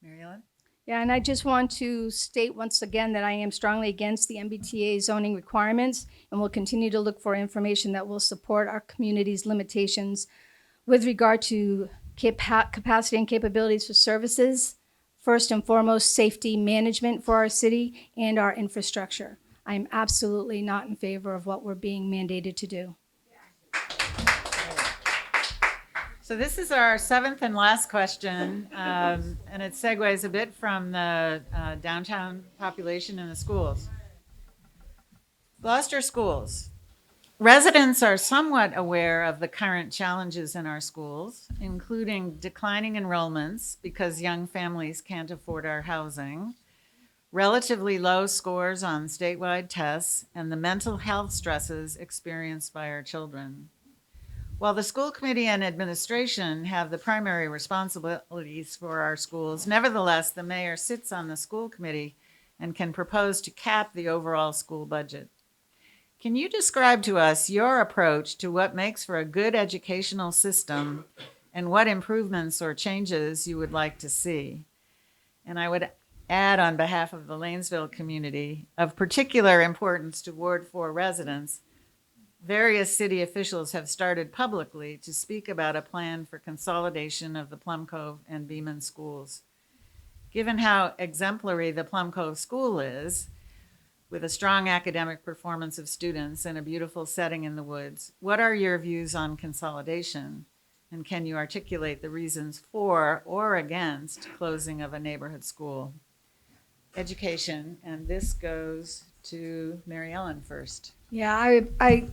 Mary Ellen? Yeah, and I just want to state once again that I am strongly against the MBTA zoning requirements and will continue to look for information that will support our community's limitations with regard to capacity and capabilities for services, first and foremost, safety management for our city and our infrastructure. I'm absolutely not in favor of what we're being mandated to do. So this is our seventh and last question, and it segues a bit from the downtown population in the schools. Gloucester schools. Residents are somewhat aware of the current challenges in our schools, including declining enrollments because young families can't afford our housing, relatively low scores on statewide tests, and the mental health stresses experienced by our children. While the school committee and administration have the primary responsibilities for our schools, nevertheless, the mayor sits on the school committee and can propose to cap the overall school budget. Can you describe to us your approach to what makes for a good educational system and what improvements or changes you would like to see? And I would add, on behalf of the Lanesville community, of particular importance to Ward 4 residents, various city officials have started publicly to speak about a plan for consolidation of the Plum Cove and Beaman schools. Given how exemplary the Plum Cove school is, with a strong academic performance of students and a beautiful setting in the woods, what are your views on consolidation? And can you articulate the reasons for or against closing of a neighborhood school? Education, and this goes to Mary Ellen first. Yeah, I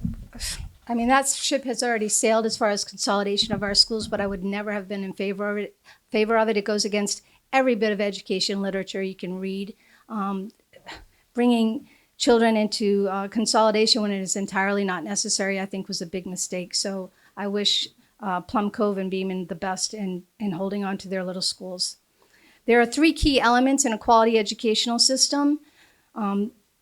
mean, that ship has already sailed as far as consolidation of our schools, but I would never have been in favor of it. It goes against every bit of education literature you can read. Bringing children into consolidation when it is entirely not necessary, I think, was a big mistake. So I wish Plum Cove and Beaman the best in holding on to their little schools. There are three key elements in a quality educational system.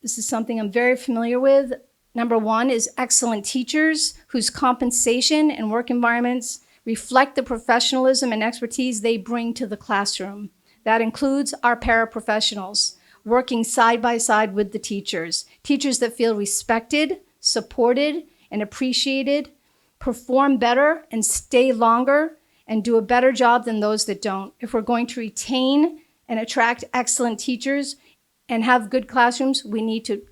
This is something I'm very familiar with. Number one is excellent teachers whose compensation and work environments reflect the professionalism and expertise they bring to the classroom. That includes our paraprofessionals, working side by side with the teachers. Teachers that feel respected, supported, and appreciated, perform better and stay longer, and do a better job than those that don't. If we're going to retain and attract excellent teachers and have good classrooms, we need to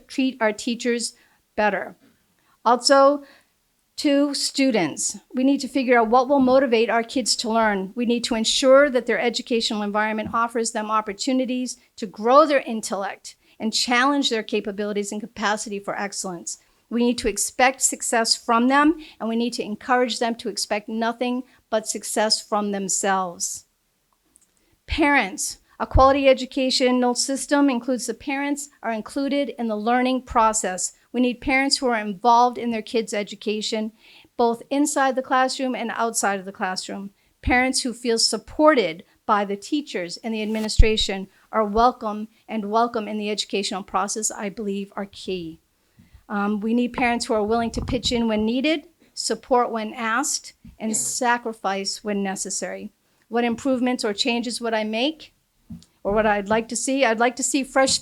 treat our teachers better. Also, to students, we need to figure out what will motivate our kids to learn. We need to ensure that their educational environment offers them opportunities to grow their intellect and challenge their capabilities and capacity for excellence. We need to expect success from them, and we need to encourage them to expect nothing but success from themselves. Parents, a quality educational system includes the parents are included in the learning process. We need parents who are involved in their kids' education, both inside the classroom and outside of the classroom. Parents who feel supported by the teachers and the administration are welcome in the educational process, I believe, are key. We need parents who are willing to pitch in when needed, support when asked, and sacrifice when necessary. What improvements or changes would I make, or what I'd like to see? I'd like to see fresh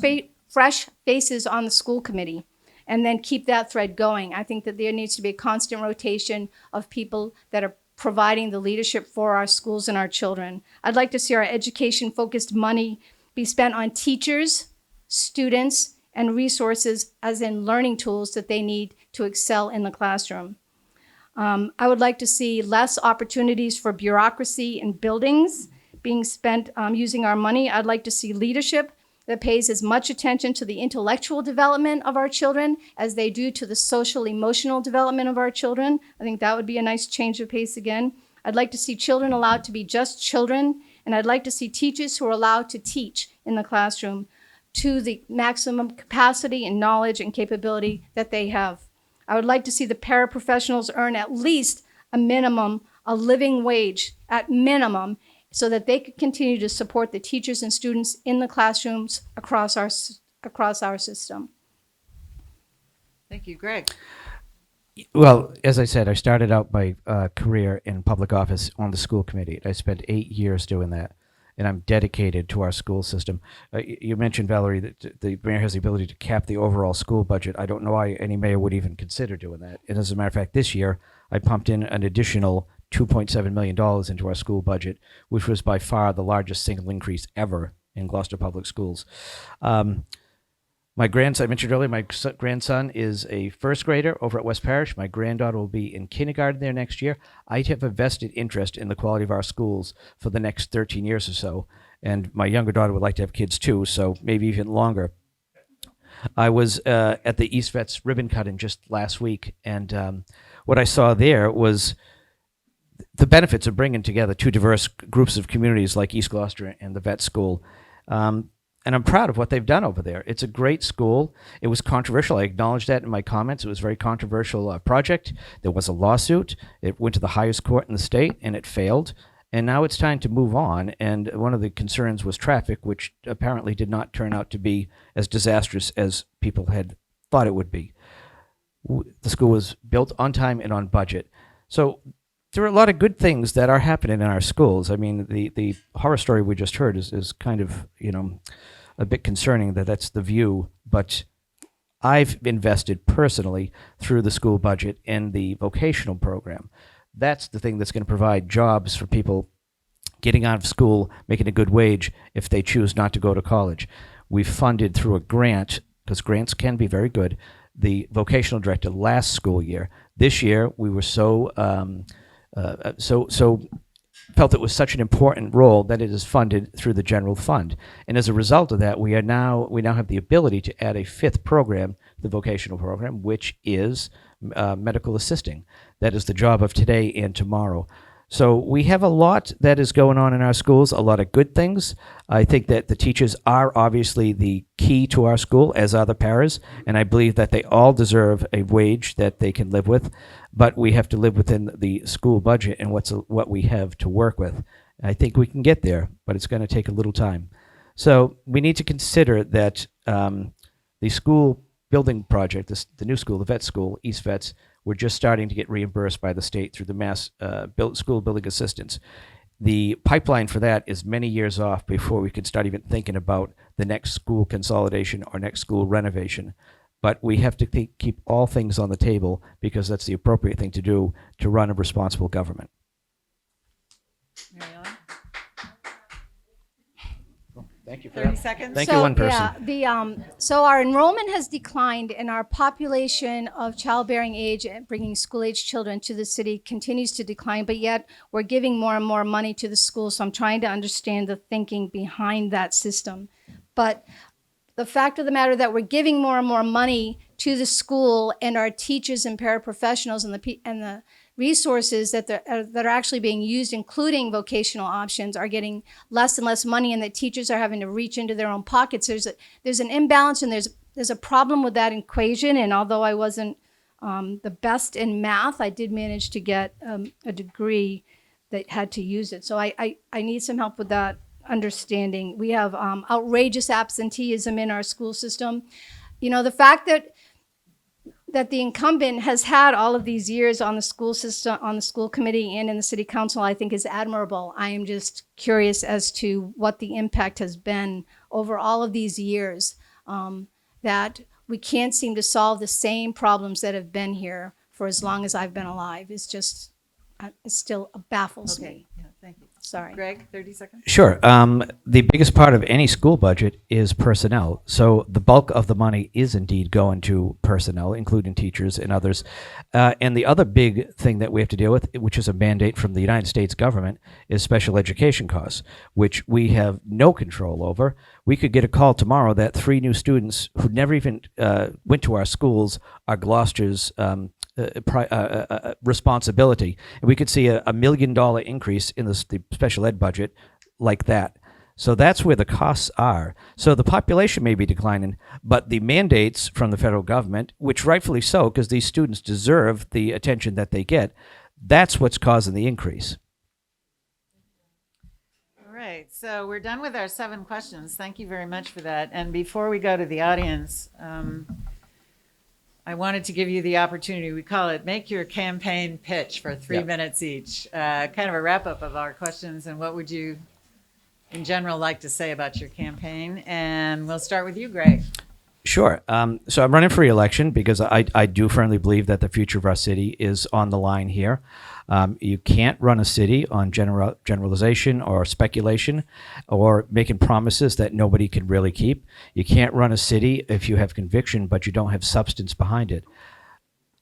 faces on the school committee, and then keep that thread going. I think that there needs to be a constant rotation of people that are providing the leadership for our schools and our children. I'd like to see our education-focused money be spent on teachers, students, and resources, as in learning tools that they need to excel in the classroom. I would like to see less opportunities for bureaucracy in buildings being spent using our money. I'd like to see leadership that pays as much attention to the intellectual development of our children as they do to the social emotional development of our children. I think that would be a nice change of pace again. I'd like to see children allowed to be just children, and I'd like to see teachers who are allowed to teach in the classroom to the maximum capacity and knowledge and capability that they have. I would like to see the paraprofessionals earn at least a minimum, a living wage at minimum, so that they could continue to support the teachers and students in the classrooms across our system. Thank you, Greg. Well, as I said, I started out my career in public office on the school committee. I spent 8 years doing that, and I'm dedicated to our school system. You mentioned, Valerie, that the mayor has the ability to cap the overall school budget. I don't know why any mayor would even consider doing that. And as a matter of fact, this year, I pumped in an additional $2.7 million into our school budget, which was by far the largest single increase ever in Gloucester Public Schools. My grandson, I mentioned earlier, my grandson is a first grader over at West Parish. My granddaughter will be in kindergarten there next year. I have a vested interest in the quality of our schools for the next 13 years or so. And my younger daughter would like to have kids too, so maybe even longer. I was at the East Vets ribbon cutting just last week, and what I saw there was the benefits of bringing together two diverse groups of communities like East Gloucester and the vet school. And I'm proud of what they've done over there. It's a great school. It was controversial. I acknowledged that in my comments. It was a very controversial project. There was a lawsuit. It went to the highest court in the state, and it failed. And now it's time to move on. And one of the concerns was traffic, which apparently did not turn out to be as disastrous as people had thought it would be. The school was built on time and on budget. So there are a lot of good things that are happening in our schools. I mean, the horror story we just heard is kind of, a bit concerning that that's the view, but I've invested personally through the school budget in the vocational program. That's the thing that's going to provide jobs for people getting out of school, making a good wage if they choose not to go to college. We've funded through a grant, because grants can be very good, the vocational director last school year. This year, we were so felt it was such an important role that it is funded through the general fund. And as a result of that, we now have the ability to add a fifth program, the vocational program, which is medical assisting. That is the job of today and tomorrow. So we have a lot that is going on in our schools, a lot of good things. I think that the teachers are obviously the key to our school, as are the paras, and I believe that they all deserve a wage that they can live with, but we have to live within the school budget and what we have to work with. I think we can get there, but it's going to take a little time. So we need to consider that the school building project, the new school, the vet school, East Vets, we're just starting to get reimbursed by the state through the Mass School Building Assistance. The pipeline for that is many years off before we could start even thinking about the next school consolidation or next school renovation. But we have to keep all things on the table because that's the appropriate thing to do to run a responsible government. Mary Ellen? Thank you for 30 that. seconds. Thank you, one person. Yeah, so our enrollment has declined, and our population of childbearing age and bringing school-age children to the city continues to decline. But yet, we're giving more and more money to the schools. So I'm trying to understand the thinking behind that system. But the fact of the matter that we're giving more and more money to the school, and our teachers and paraprofessionals and the resources that are actually being used, including vocational options, are getting less and less money, and that teachers are having to reach into their own pockets. There's an imbalance, and there's a problem with that equation. And although I wasn't the best in math, I did manage to get a degree that had to use it. So I need some help with that understanding. We have outrageous absenteeism in our school system. The fact that the incumbent has had all of these years on the school system, on the school committee, and in the city council, I think is admirable. I am just curious as to what the impact has been over all of these years, that we can't seem to solve the same problems that have been here for as long as I've been alive. It's just, it still baffles me. Yeah, thank you. Sorry. Greg, 30 seconds. Sure. The biggest part of any school budget is personnel. So the bulk of the money is indeed going to personnel, including teachers and others. And the other big thing that we have to deal with, which is a mandate from the United States government, is special education costs, which we have no control over. We could get a call tomorrow that 3 new students who never even went to our schools are Gloucester's responsibility. And we could see a $1 million increase in the special ed budget like that. So that's where the costs are. So the population may be declining, but the mandates from the federal government, which rightfully so, because these students deserve the attention that they get, that's what's causing the increase. All right, so we're done with our 7 questions. Thank you very much for that. And before we go to the audience, I wanted to give you the opportunity. We call it make your campaign pitch for 3 Yep. minutes each. Kind of a wrap up of our questions. And what would you, in general, like to say about your campaign? And we'll start with you, Greg. Sure. So I'm running for re-election because I do firmly believe that the future of our city is on the line here. You can't run a city on generalization or speculation or making promises that nobody can really keep. You can't run a city if you have conviction, but you don't have substance behind it.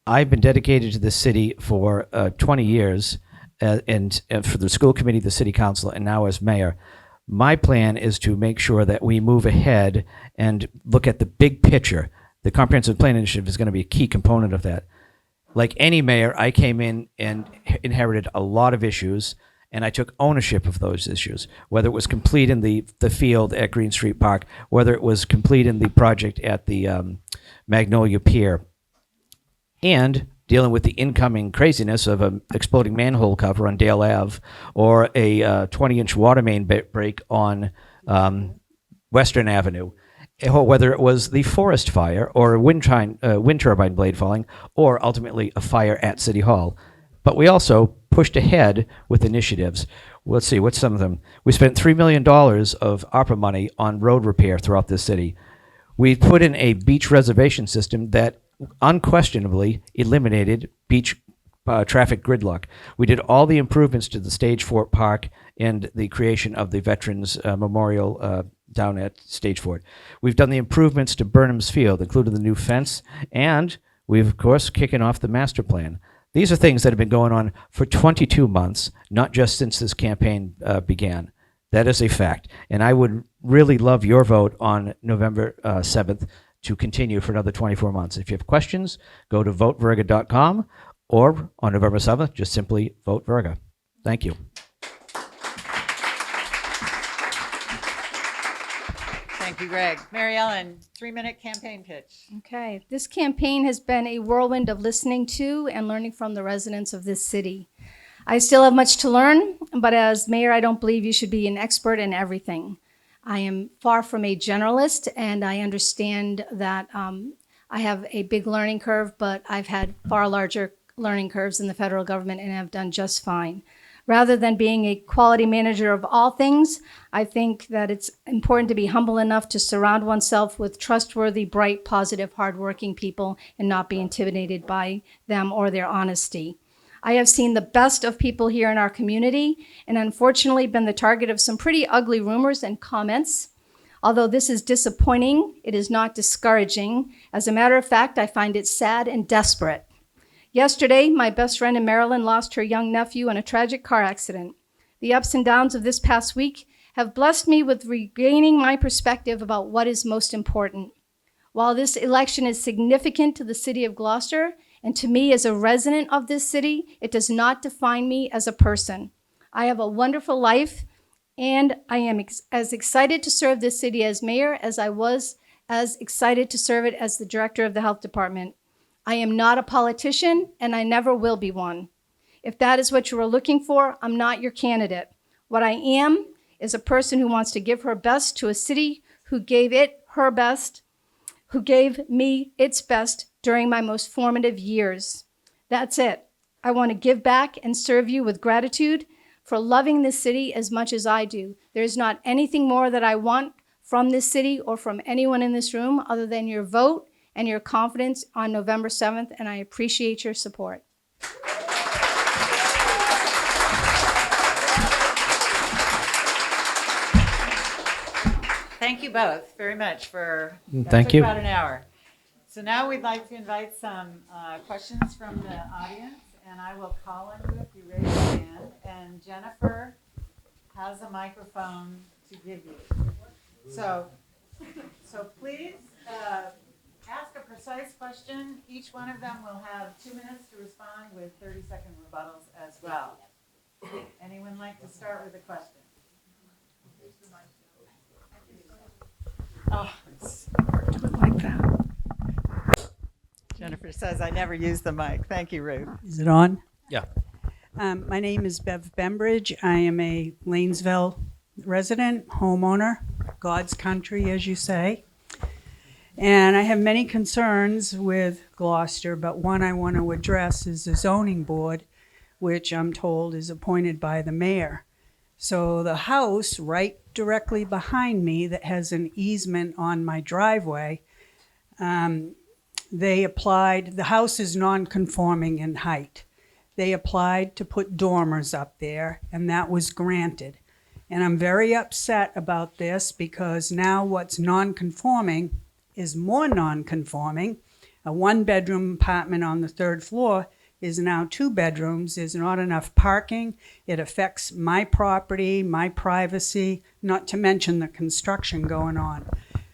I've been dedicated to this city for 20 years and for the school committee, the city council, and now as mayor. My plan is to make sure that we move ahead and look at the big picture. The comprehensive plan initiative is going to be a key component of that. Like any mayor, I came in and inherited a lot of issues, and I took ownership of those issues, whether it was complete in the field at Green Street Park, whether it was complete in the project at the Magnolia Pier, and dealing with the incoming craziness of an exploding manhole cover on Dale Ave or a 20-inch water main break on Western Avenue, or whether it was the forest fire or a wind turbine blade falling, or ultimately a fire at City Hall. But we also pushed ahead with initiatives. Let's see, what's some of them? We spent $3 million of ARPA money on road repair throughout this city. We put in a beach reservation system that unquestionably eliminated beach traffic gridlock. We did all the improvements to the Stage Fort Park and the creation of the Veterans Memorial down at Stage Fort. We've done the improvements to Burnham's Field, including the new fence, and we've, of course, kicking off the master plan. These are things that have been going on for 22 months, not just since this campaign began. That is a fact. And I would really love your vote on November 7th to continue for another 24 months. If you have questions, go to voteverga.com, or on November 7th, just simply vote Verga. Thank you. Thank you, Greg. Mary Ellen, 3-minute campaign pitch. Okay, this campaign has been a whirlwind of listening to and learning from the residents of this city. I still have much to learn, but as mayor, I don't believe you should be an expert in everything. I am far from a generalist, and I understand that I have a big learning curve, but I've had far larger learning curves in the federal government and have done just fine. Rather than being a quality manager of all things, I think that it's important to be humble enough to surround oneself with trustworthy, bright, positive, hardworking people and not be intimidated by them or their honesty. I have seen the best of people here in our community and unfortunately been the target of some pretty ugly rumors and comments. Although this is disappointing, it is not discouraging. As a matter of fact, I find it sad and desperate. Yesterday, my best friend in Maryland lost her young nephew in a tragic car accident. The ups and downs of this past week have blessed me with regaining my perspective about what is most important. While this election is significant to the city of Gloucester, and to me as a resident of this city, it does not define me as a person. I have a wonderful life, and I am as excited to serve this city as mayor as I was as excited to serve it as the director of the health department. I am not a politician, and I never will be one. If that is what you are looking for, I'm not your candidate. What I am is a person who wants to give her best to a city who gave it her best, who gave me its best during my most formative years. That's it. I want to give back and serve you with gratitude for loving this city as much as I do. There's not anything more that I want from this city or from anyone in this room other than your vote and your confidence on November 7th, and I appreciate your support. Thank you both very much for Thank you. about an hour. So now we'd like to invite some questions from the audience, and I will call on you if you raise your hand. And Jennifer has a microphone to give you. So please ask a precise question. Each one of them will have 2 minutes to respond with 30-second rebuttals as well. Anyone like to start with a question? Oh, it's like that. Jennifer says I never use the mic. Thank you, Ruth. Is it on? Yeah. My name is Bev Bembridge. I am a Lanesville resident, homeowner, God's country, as you say. And I have many concerns with Gloucester, but one I want to address is the zoning board, which I'm told is appointed by the mayor. So the house right directly behind me that has an easement on my driveway, the house is non-conforming in height. They applied to put dormers up there, and that was granted. And I'm very upset about this because now what's non-conforming is more non-conforming. A one-bedroom apartment on the 3rd floor is now 2 bedrooms. There's not enough parking. It affects my property, my privacy, not to mention the construction going on.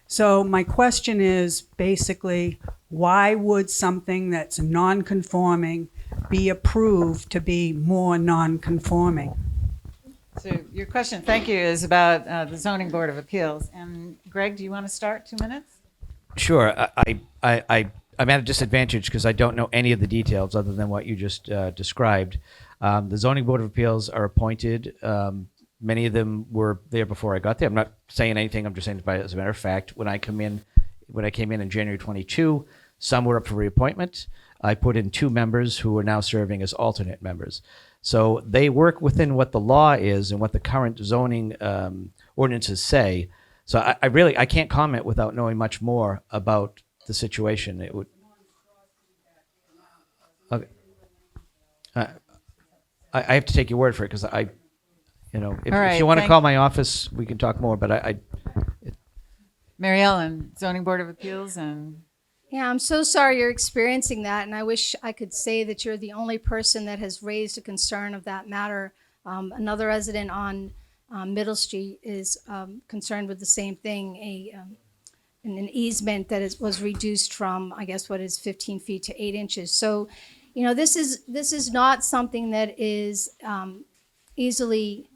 So my question is basically, why would something that's non-conforming be approved to be more non-conforming? So your question, thank you, is about the Zoning Board of Appeals. And Greg, do you want to start 2 minutes? Sure. I'm at a disadvantage because I don't know any of the details other than what you just described. The Zoning Board of Appeals are appointed. Many of them were there before I got there. I'm not saying anything. I'm just saying, as a matter of fact, when I came in in January 22, some were up for reappointment. I put in 2 members who are now serving as alternate members. So they work within what the law is and what the current zoning ordinances say. So I can't comment without knowing much more about the situation. It would. Okay. I have to take your word for it because if right, you want to call my office, we can talk more. But Mary Ellen, Zoning Board of Appeals, and Yeah, I'm so sorry you're experiencing that, and I wish I could say that you're the only person that has raised a concern of that matter. Another resident on Middle Street is concerned with the same thing, an easement that was reduced from, I guess, 15 feet to 8 inches. So, this is not something that is easily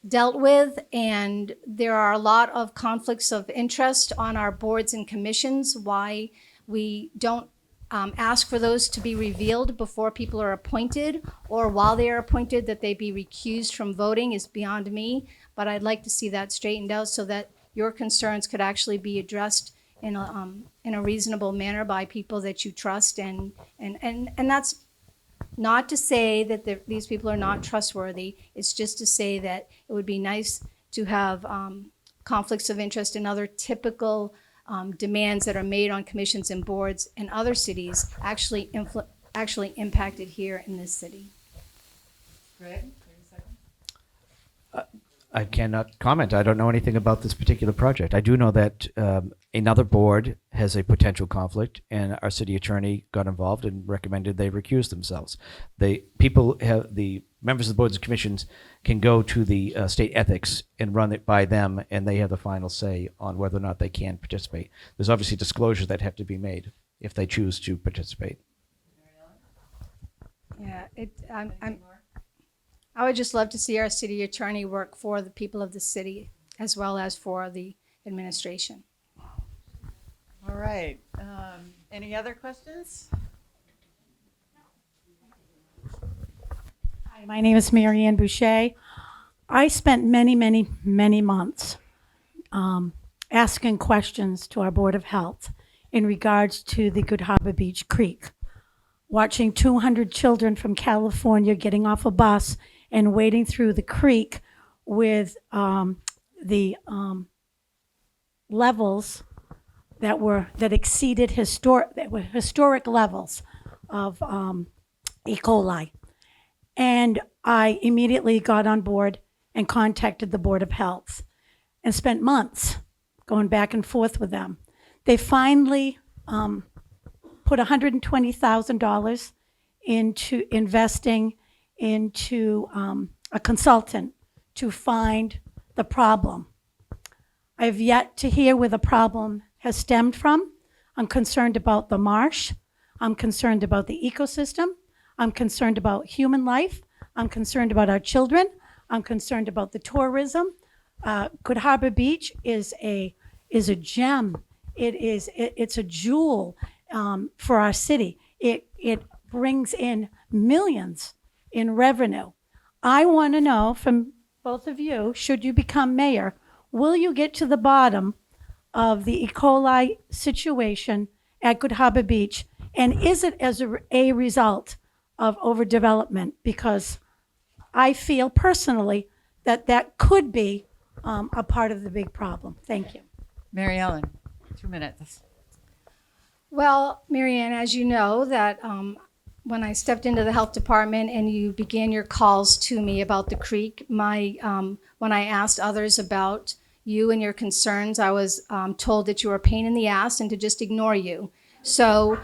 dealt with, and there are a lot of conflicts of interest on our boards and commissions. Why we don't ask for those to be revealed before people are appointed, or while they are appointed that they be recused from voting, is beyond me. But I'd like to see that straightened out so that your concerns could actually be addressed in a reasonable manner by people that you trust, and that's not to say that these people are not trustworthy. It's just to say that it would be nice to have conflicts of interest and other typical demands that are made on commissions and boards in other cities actually impacted here in this city. Greg? I cannot comment. I don't know anything about this particular project. I do know that another board has a potential conflict, and our city attorney got involved and recommended they recuse themselves. The members of the boards and commissions can go to the state ethics and run it by them, and they have the final say on whether or not they can participate. There's obviously disclosures that have to be made if they choose to participate. Yeah, I would just love to see our city attorney work for the people of the city as well as for the administration. All right. Any other questions? Hi, my name is Mary Ann Boucher. I spent many months asking questions to our Board of Health in regards to the Good Harbor Beach Creek. Watching 200 children from California getting off a bus and wading through the creek with the levels that exceeded historic levels of E. coli. And I immediately got on board and contacted the Board of Health and spent months going back and forth with them. They finally put $120,000 into investing into a consultant to find the problem. I've yet to hear where the problem has stemmed from. I'm concerned about the marsh. I'm concerned about the ecosystem. I'm concerned about human life. I'm concerned about our children. I'm concerned about the tourism. Good Harbor Beach is a gem. It's a jewel for our city. It brings in millions in revenue. I want to know from both of you, should you become mayor, will you get to the bottom of the E. coli situation at Good Harbor Beach? And is it as a result of overdevelopment? Because I feel personally that that could be a part of the big problem. Thank you. Mary Ellen, 2 minutes. Well, Marianne, as you know, that when I stepped into the health department and you began your calls to me about the creek, when I asked others about you and your concerns, I was told that you were a pain in the ass and to just ignore you. So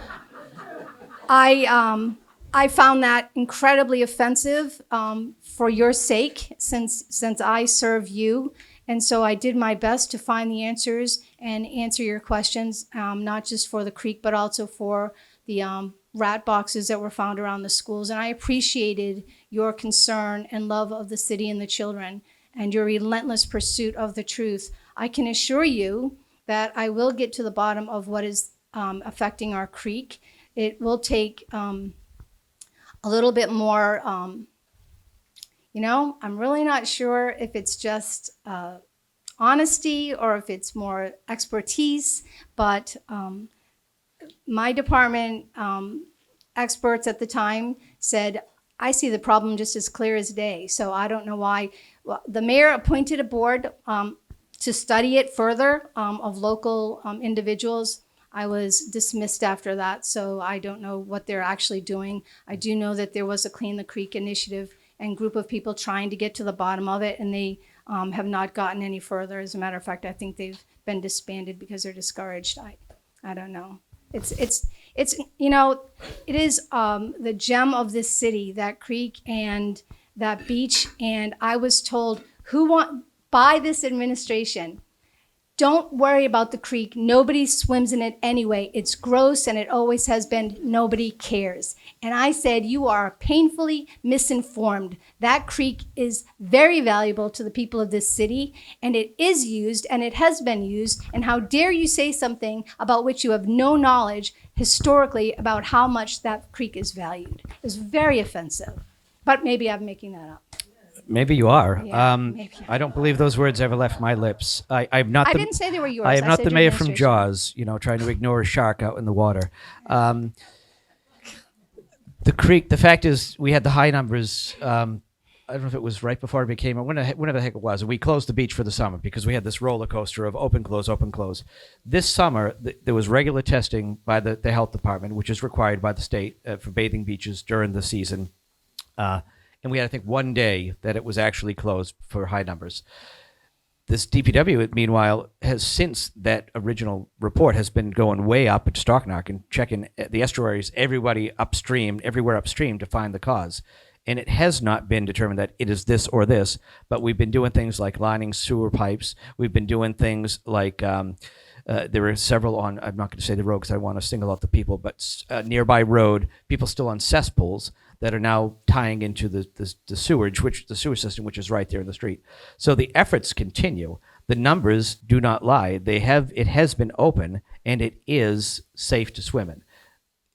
I found that incredibly offensive for your sake, since I serve you. And so I did my best to find the answers and answer your questions, not just for the creek, but also for the rat boxes that were found around the schools. And I appreciated your concern and love of the city and the children and your relentless pursuit of the truth. I can assure you that I will get to the bottom of what is affecting our creek. It will take a little bit more, I'm really not sure if it's just honesty or if it's more expertise, but my department experts at the time said, I see the problem just as clear as day. So I don't know why. Well, the mayor appointed a board to study it further of local individuals. I was dismissed after that, so I don't know what they're actually doing. I do know that there was a Clean the Creek initiative and group of people trying to get to the bottom of it, and they have not gotten any further. As a matter of fact, I think they've been disbanded because they're discouraged. I don't know. It is the gem of this city, that creek and that beach. And I was told by this administration, don't worry about the creek. Nobody swims in it anyway. It's gross and it always has been. Nobody cares. And I said, you are painfully misinformed. That creek is very valuable to the people of this city, and it is used and it has been used. And how dare you say something about which you have no knowledge historically about how much that creek is valued. It's very offensive. But maybe I'm making that up. Maybe you are. Yeah, maybe. I don't believe those words ever left my lips. I'm not. I the, didn't say they were yours. I am not said the your mayor from administration. Jaws, trying to ignore a shark out in the water. The creek. The fact is, we had the high numbers. I don't know if it was right before it became, or whenever the heck it was. We closed the beach for the summer because we had this roller coaster of open, close, open, close. This summer, there was regular testing by the health department, which is required by the state for bathing beaches during the season. And we had, I think, one day that it was actually closed for high numbers. This DPW, meanwhile, has since that original report has been going way up at Stocknark and checking the estuaries, everywhere upstream to find the cause. And it has not been determined that it is this or this, but we've been doing things like lining sewer pipes. We've been doing things like there are several on, I'm not going to say the road because I want to single out the people, but nearby road, people still on cesspools that are now tying into the sewer system, which is right there in the street. So the efforts continue. The numbers do not lie. It has been open, and it is safe to swim in.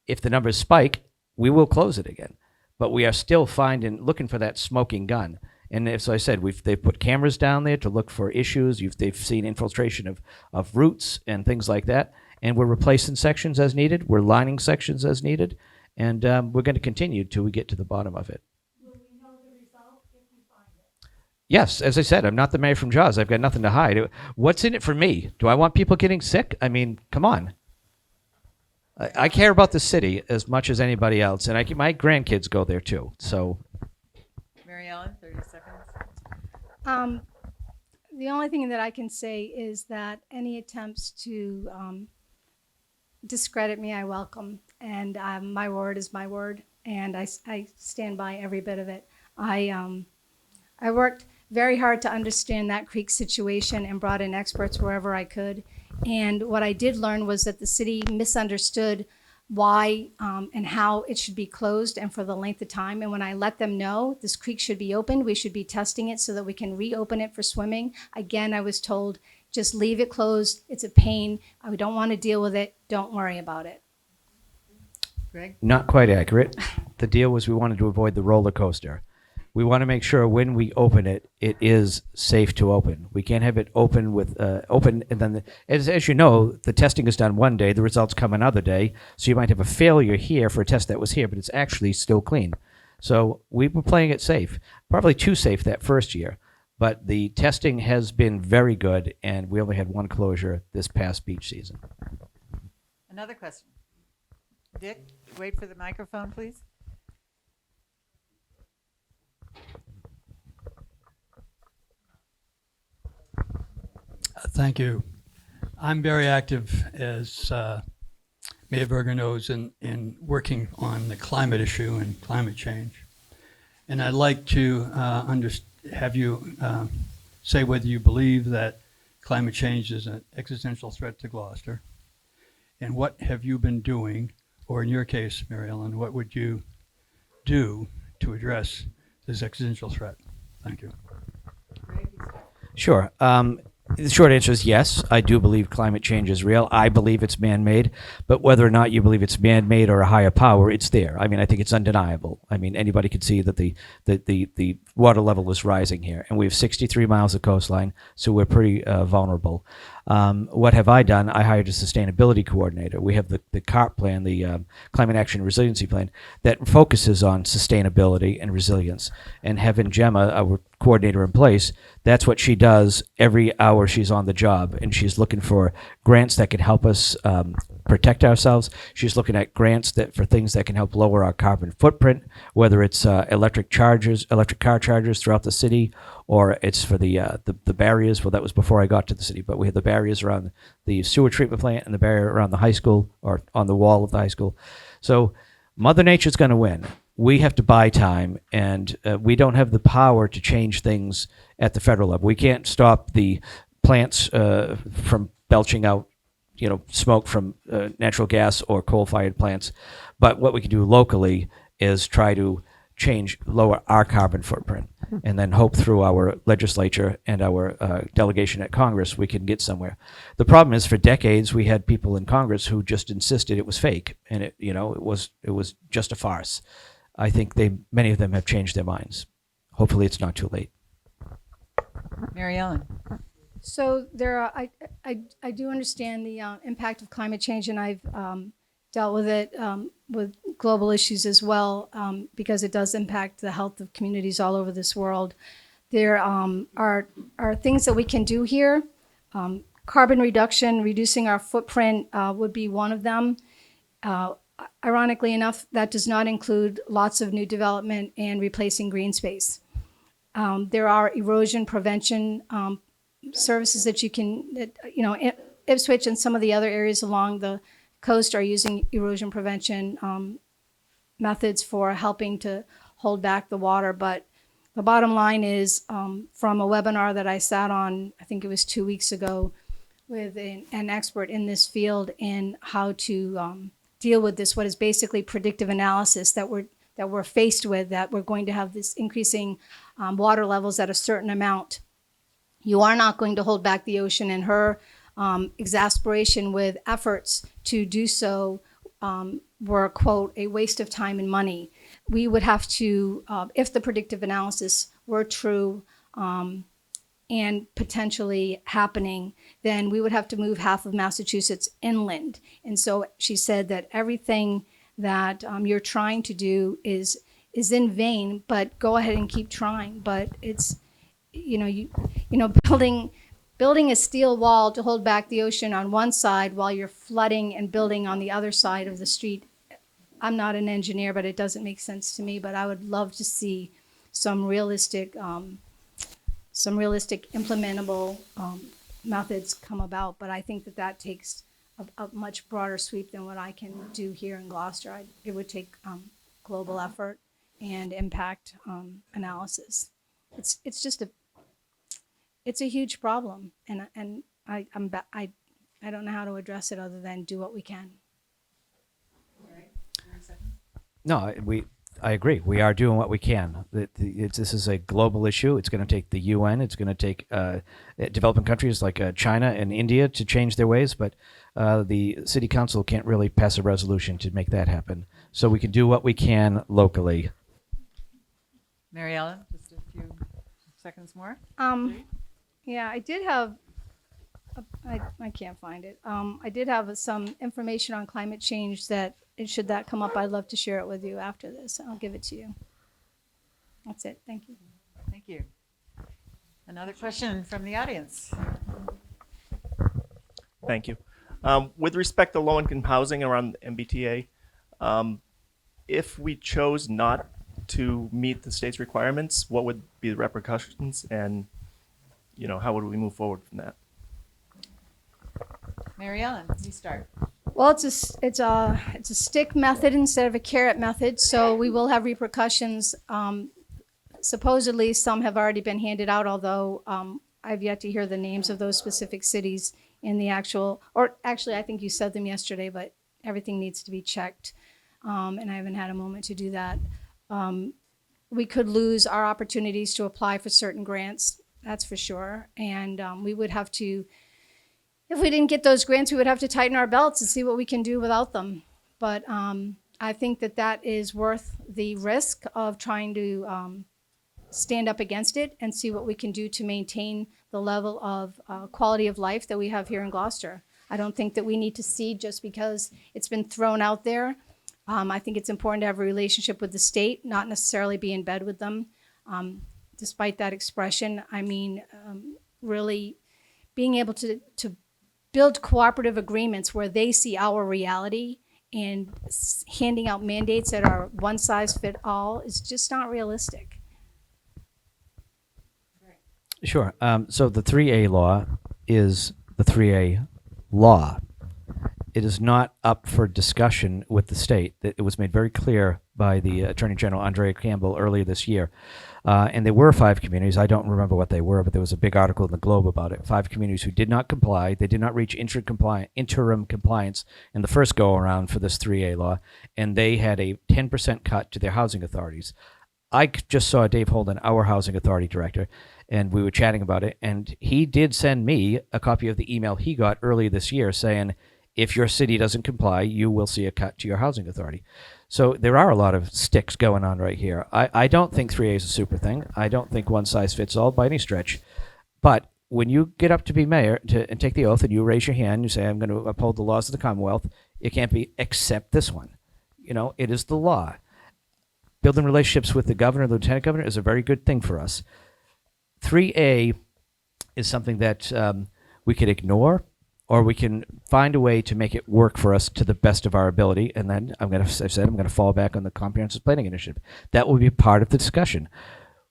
If the numbers spike, we will close it again. But we are still looking for that smoking gun. And as I said, they've put cameras down there to look for issues. They've seen infiltration of roots and things like that. And we're replacing sections as needed. We're lining sections as needed. And we're going to continue till we get to the bottom of it. Will we know the result if you find it? Yes, as I said, I'm not the mayor from Jaws. I've got nothing to hide. What's in it for me? Do I want people getting sick? I mean, come on. I care about the city as much as anybody else, and my grandkids go there too. So, Mary Ellen, 30 seconds. The only thing that I can say is that any attempts to discredit me, I welcome. And my word is my word, and I stand by every bit of it. I worked very hard to understand that creek situation and brought in experts wherever I could. And what I did learn was that the city misunderstood why and how it should be closed and for the length of time. And when I let them know this creek should be opened, we should be testing it so that we can reopen it for swimming. Again, I was told, just leave it closed. It's a pain. I don't want to deal with it. Don't worry about it. Greg? Not quite accurate. The deal was we wanted to avoid the roller coaster. we want to make sure when we open it, it is safe to open. We can't have it open with open and then, as you know, the testing is done one day, the results come another day. So you might have a failure here for a test that was here, but it's actually still clean. So we were playing it safe, probably too safe that first year. But the testing has been very good, and we only had one closure this past beach season. Another question. Dick, wait for the microphone, please. Thank you. I'm very active, as Mayor Berger knows, in working on the climate issue and climate change. And I'd like to have you say whether you believe that climate change is an existential threat to Gloucester, and what have you been doing, or in your case, Mary Ellen, what would you do to address this existential threat? Thank you. Sure. The short answer is yes. I do believe climate change is real. I believe it's man-made, but whether or not you believe it's man-made or a higher power, it's there. I mean, I think it's undeniable. I mean, anybody could see that the water level is rising here, and we have 63 miles of coastline, so we're pretty vulnerable. What have I done? I hired a sustainability coordinator. We have the CARP plan, the Climate Action Resiliency Plan, that focuses on sustainability and resilience. And having Gemma, our coordinator, in place, that's what she does every hour she's on the job. And she's looking for grants that can help us protect ourselves. She's looking at grants for things that can help lower our carbon footprint, whether it's electric car chargers throughout the city, or it's for the barriers. Well, that was before I got to the city, but we had the barriers around the sewer treatment plant and the barrier around the high school, or on the wall of the high school. So Mother Nature's going to win. We have to buy time, and we don't have the power to change things at the federal level. We can't stop the plants from belching out, smoke from natural gas or coal-fired plants. But what we can do locally is try to lower our carbon footprint, and then hope through our legislature and our delegation at Congress we can get somewhere. The problem is, for decades we had people in Congress who just insisted it was fake, and it was just a farce. I think many of them have changed their minds. Hopefully it's not too late. Mary Ellen. So I do understand the impact of climate change, and I've dealt with it with global issues as well, because it does impact the health of communities all over this world. There are things that we can do here. Carbon reduction, reducing our footprint would be one of them. Ironically enough, that does not include lots of new development and replacing green space. There are erosion prevention services that Ipswich and some of the other areas along the coast are using erosion prevention methods for helping to hold back the water. But the bottom line is, from a webinar that I sat on, I think it was 2 weeks ago, with an expert in this field in how to deal with this, what is basically predictive analysis that we're faced with, that we're going to have this increasing water levels at a certain amount. You are not going to hold back the ocean, and her exasperation with efforts to do so were, quote, a waste of time and money. We would have to, if the predictive analysis were true and potentially happening, then we would have to move half of Massachusetts inland. And so she said that everything that you're trying to do is in vain, but go ahead and keep trying. But it's, building a steel wall to hold back the ocean on one side while you're flooding and building on the other side of the street. I'm not an engineer, but it doesn't make sense to me. But I would love to see some realistic implementable methods come about. But I think that takes a much broader sweep than what I can do here in Gloucester. It would take global effort and impact analysis. It's a huge problem, and I don't know how to address it other than do what we can. No, I agree. We are doing what we can. This is a global issue. It's going to take the UN. It's going to take developing countries like China and India to change their ways, but the city council can't really pass a resolution to make that happen. So we can do what we can locally. Mary Ellen, just a few seconds more. Yeah, I did have, I can't find it. I did have some information on climate change that, should that come up, I'd love to share it with you after this. I'll give it to you. That's it. Thank you. Thank you. Another question from the audience. Thank you. With respect to low-income housing around the MBTA, if we chose not to meet the state's requirements, what would be the repercussions, and how would we move forward from that? Mary Ellen, you start. Well, it's a stick method instead of a carrot method, so we will have repercussions. Supposedly, some have already been handed out, although I've yet to hear the names of those specific cities in the actual, or actually, I think you said them yesterday, but everything needs to be checked, and I haven't had a moment to do that. We could lose our opportunities to apply for certain grants, that's for sure, and we would have to, if we didn't get those grants, we would have to tighten our belts and see what we can do without them. But I think that is worth the risk of trying to stand up against it and see what we can do to maintain the level of quality of life that we have here in Gloucester. I don't think that we need to cede just because it's been thrown out there. I think it's important to have a relationship with the state, not necessarily be in bed with them. Despite that expression, I mean, really being able to build cooperative agreements where they see our reality, and handing out mandates that are one size fit all is just not realistic. Sure. So the 3A law is the 3A law. It is not up for discussion with the state. It was made very clear by the Attorney General, Andrea Campbell, earlier this year. And there were 5 communities. I don't remember what they were, but there was a big article in the Globe about it. 5 communities who did not comply. They did not reach interim compliance in the first go-around for this 3A law, and they had a 10% cut to their housing authorities. I just saw Dave Holden, our housing authority director, and we were chatting about it, and he did send me a copy of the email he got earlier this year saying, if your city doesn't comply, you will see a cut to your housing authority. So there are a lot of sticks going on right here. I don't think 3A is a super thing. I don't think one size fits all by any stretch. But when you get up to be mayor and take the oath and you raise your hand, you say, I'm going to uphold the laws of the Commonwealth, it can't be except this one. It is the law. Building relationships with the governor and the lieutenant governor is a very good thing for us. 3A is something that we could ignore, or we can find a way to make it work for us to the best of our ability. And then I'm going to fall back on the comprehensive planning initiative. That will be part of the discussion.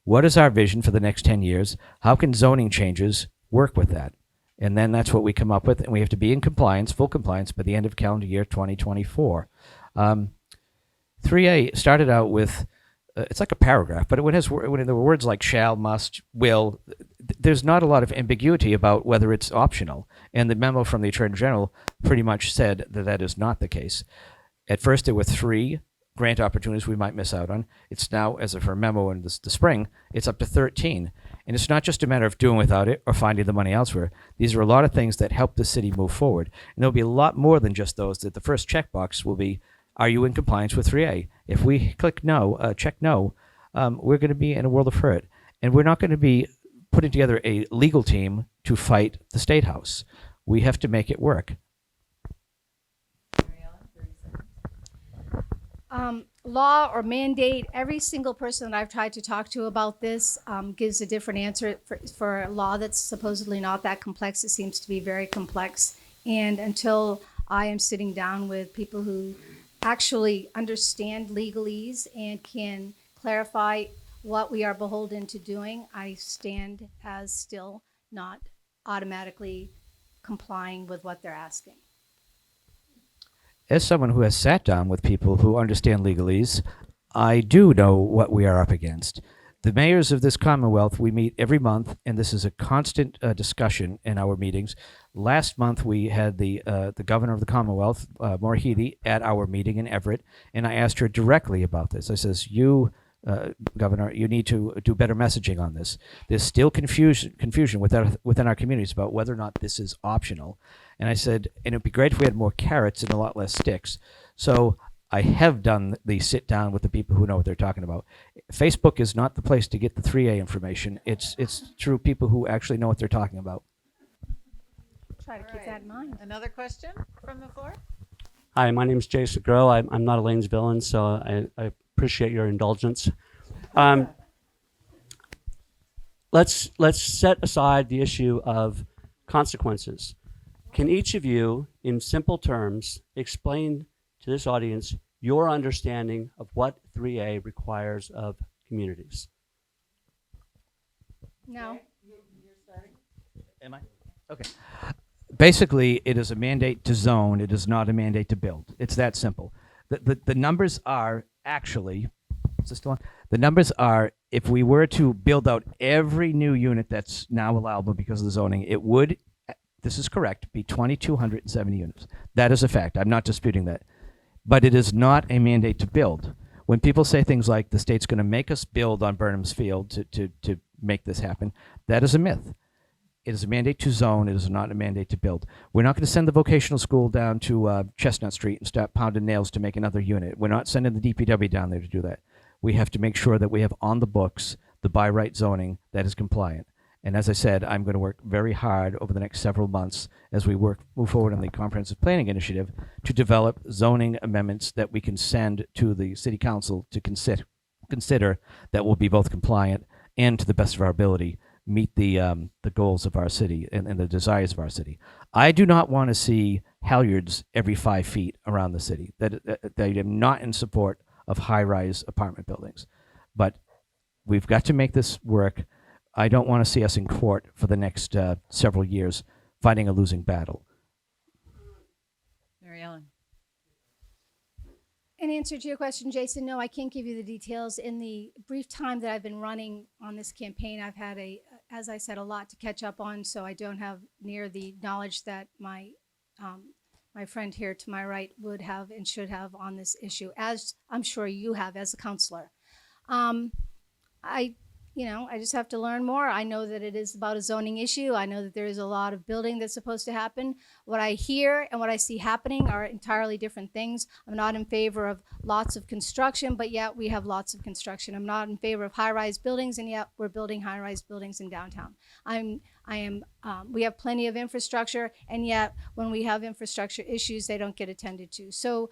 What is our vision for the next 10 years? How can zoning changes work with that? And then that's what we come up with. And we have to be in compliance, full compliance, by the end of calendar year 2024. 3A started out with, it's like a paragraph, but when there were words like shall, must, will, there's not a lot of ambiguity about whether it's optional. And the memo from the Attorney General pretty much said that that is not the case. At first, there were 3 grant opportunities we might miss out on. It's now, as of her memo in the spring, it's up to 13. And it's not just a matter of doing without it or finding the money elsewhere. These are a lot of things that help the city move forward. And there'll be a lot more than just those. That the first checkbox will be, are you in compliance with 3A? If we click no, check no, we're going to be in a world of hurt. And we're not going to be putting together a legal team to fight the State House. We have to make it work. Law or mandate, every single person that I've tried to talk to about this gives a different answer. For a law that's supposedly not that complex, it seems to be very complex. And until I am sitting down with people who actually understand legalese and can clarify what we are beholden to doing, I stand as still not automatically complying with what they're asking. As someone who has sat down with people who understand legalese, I do know what we are up against. The mayors of this Commonwealth, we meet every month, and this is a constant discussion in our meetings. Last month, we had the governor of the Commonwealth, Maura Healey, at our meeting in Everett, and I asked her directly about this. I says, Governor, you need to do better messaging on this. There's still confusion within our communities about whether or not this is optional. And I said, and it'd be great if we had more carrots and a lot less sticks. So I have done the sit down with the people who know what they're talking about. Facebook is not the place to get the 3A information. It's through people who actually know what they're talking about. Try to keep that in mind. Another question from the floor? Hi, my name is Jason Groh. I'm not a Lanesvillian, so I appreciate your indulgence. Let's set aside the issue of consequences. Can each of you, in simple terms, explain to this audience your understanding of what 3A requires of communities? No. Am I? Okay. Basically, it is a mandate to zone. It is not a mandate to build. It's that simple. The numbers are actually, is this still on? The numbers are, if we were to build out every new unit that's now allowable because of the zoning, it would, this is correct, be 2,270 units. That is a fact. I'm not disputing that. But it is not a mandate to build. When people say things like the state's going to make us build on Burnham's Field to make this happen, that is a myth. It is a mandate to zone. It is not a mandate to build. We're not going to send the vocational school down to Chestnut Street and start pounding nails to make another unit. We're not sending the DPW down there to do that. We have to make sure that we have on the books the by right zoning that is compliant. And as I said, I'm going to work very hard over the next several months as we move forward on the comprehensive planning initiative to develop zoning amendments that we can send to the city council to consider that will be both compliant and, to the best of our ability, meet the goals of our city and the desires of our city. I do not want to see halyards every 5 feet around the city. That I am not in support of high-rise apartment buildings. But we've got to make this work. I don't want to see us in court for the next several years fighting a losing battle. Mary Ellen. In answer to your question, Jason, no, I can't give you the details. In the brief time that I've been running on this campaign, I've had as I said, a lot to catch up on, so I don't have near the knowledge that my friend here to my right would have and should have on this issue, as I'm sure you have as a counselor. I just have to learn more. I know that it is about a zoning issue. I know that there is a lot of building that's supposed to happen. What I hear and what I see happening are entirely different things. I'm not in favor of lots of construction, but yet we have lots of construction. I'm not in favor of high-rise buildings, and yet we're building high-rise buildings in downtown. We have plenty of infrastructure, and yet when we have infrastructure issues, they don't get attended to. So,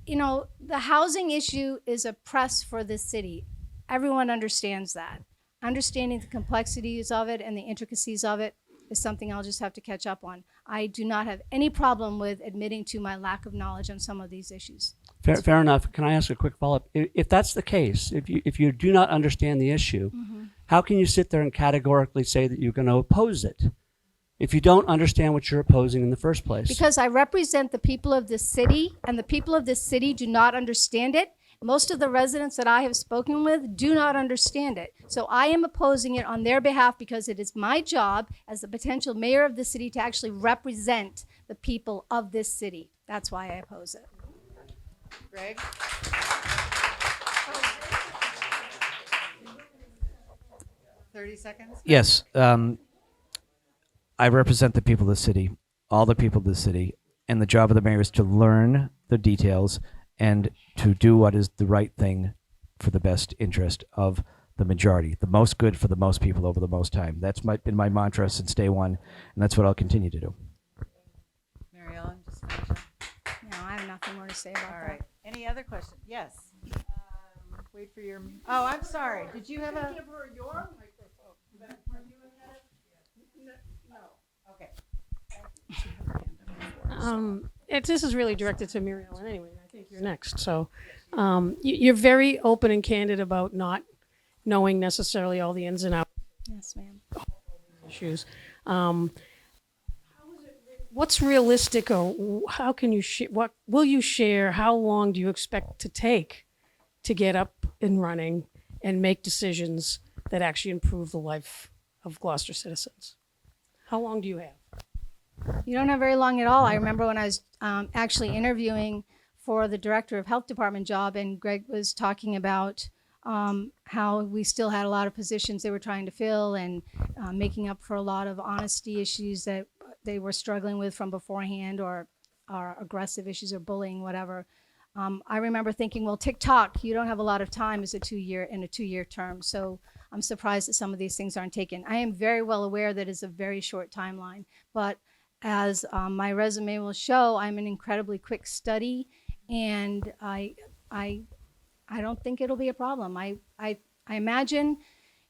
the housing issue is a press for this city. Everyone understands that. Understanding the complexities of it and the intricacies of it is something I'll just have to catch up on. I do not have any problem with admitting to my lack of knowledge on some of these issues. Fair enough. Can I ask a quick follow-up? If that's the case, if you do not understand the issue, how can you sit there and categorically say that you're going to oppose it if you don't understand what you're opposing in the first place? Because I represent the people of this city, and the people of this city do not understand it. Most of the residents that I have spoken with do not understand it. So I am opposing it on their behalf because it is my job as the potential mayor of the city to actually represent the people of this city. That's why I oppose it. Greg? 30 seconds? Yes. I represent the people of the city, all the people of the city, and the job of the mayor is to learn the details and to do what is the right thing for the best interest of the majority, the most good for the most people over the most time. That's been my mantra since day one, and that's what I'll continue to do. Mary Ellen, just finish up. No, I have nothing more to say about All that. right. Any other questions? Yes. Wait for your. Oh, I'm sorry. Did you have a? Give her your microphone. Okay. This is really directed to Mary Ellen anyway. I think you're next. So you're very open and candid about not knowing necessarily all the ins and outs Yes, ma'am. issues. What's realistic, or how can you what will you share? How long do you expect to take to get up and running and make decisions that actually improve the life of Gloucester citizens? How long do you have? You don't have very long at all. I remember when I was actually interviewing for the director of health department job, and Greg was talking about how we still had a lot of positions they were trying to fill, and making up for a lot of honesty issues that they were struggling with from beforehand, or aggressive issues or bullying, whatever. I remember thinking, well, TikTok, you don't have a lot of time as a 2-year term. So I'm surprised that some of these things aren't taken. I am very well aware that it's a very short timeline, but as my resume will show, I'm an incredibly quick study, and I don't think it'll be a problem. I imagine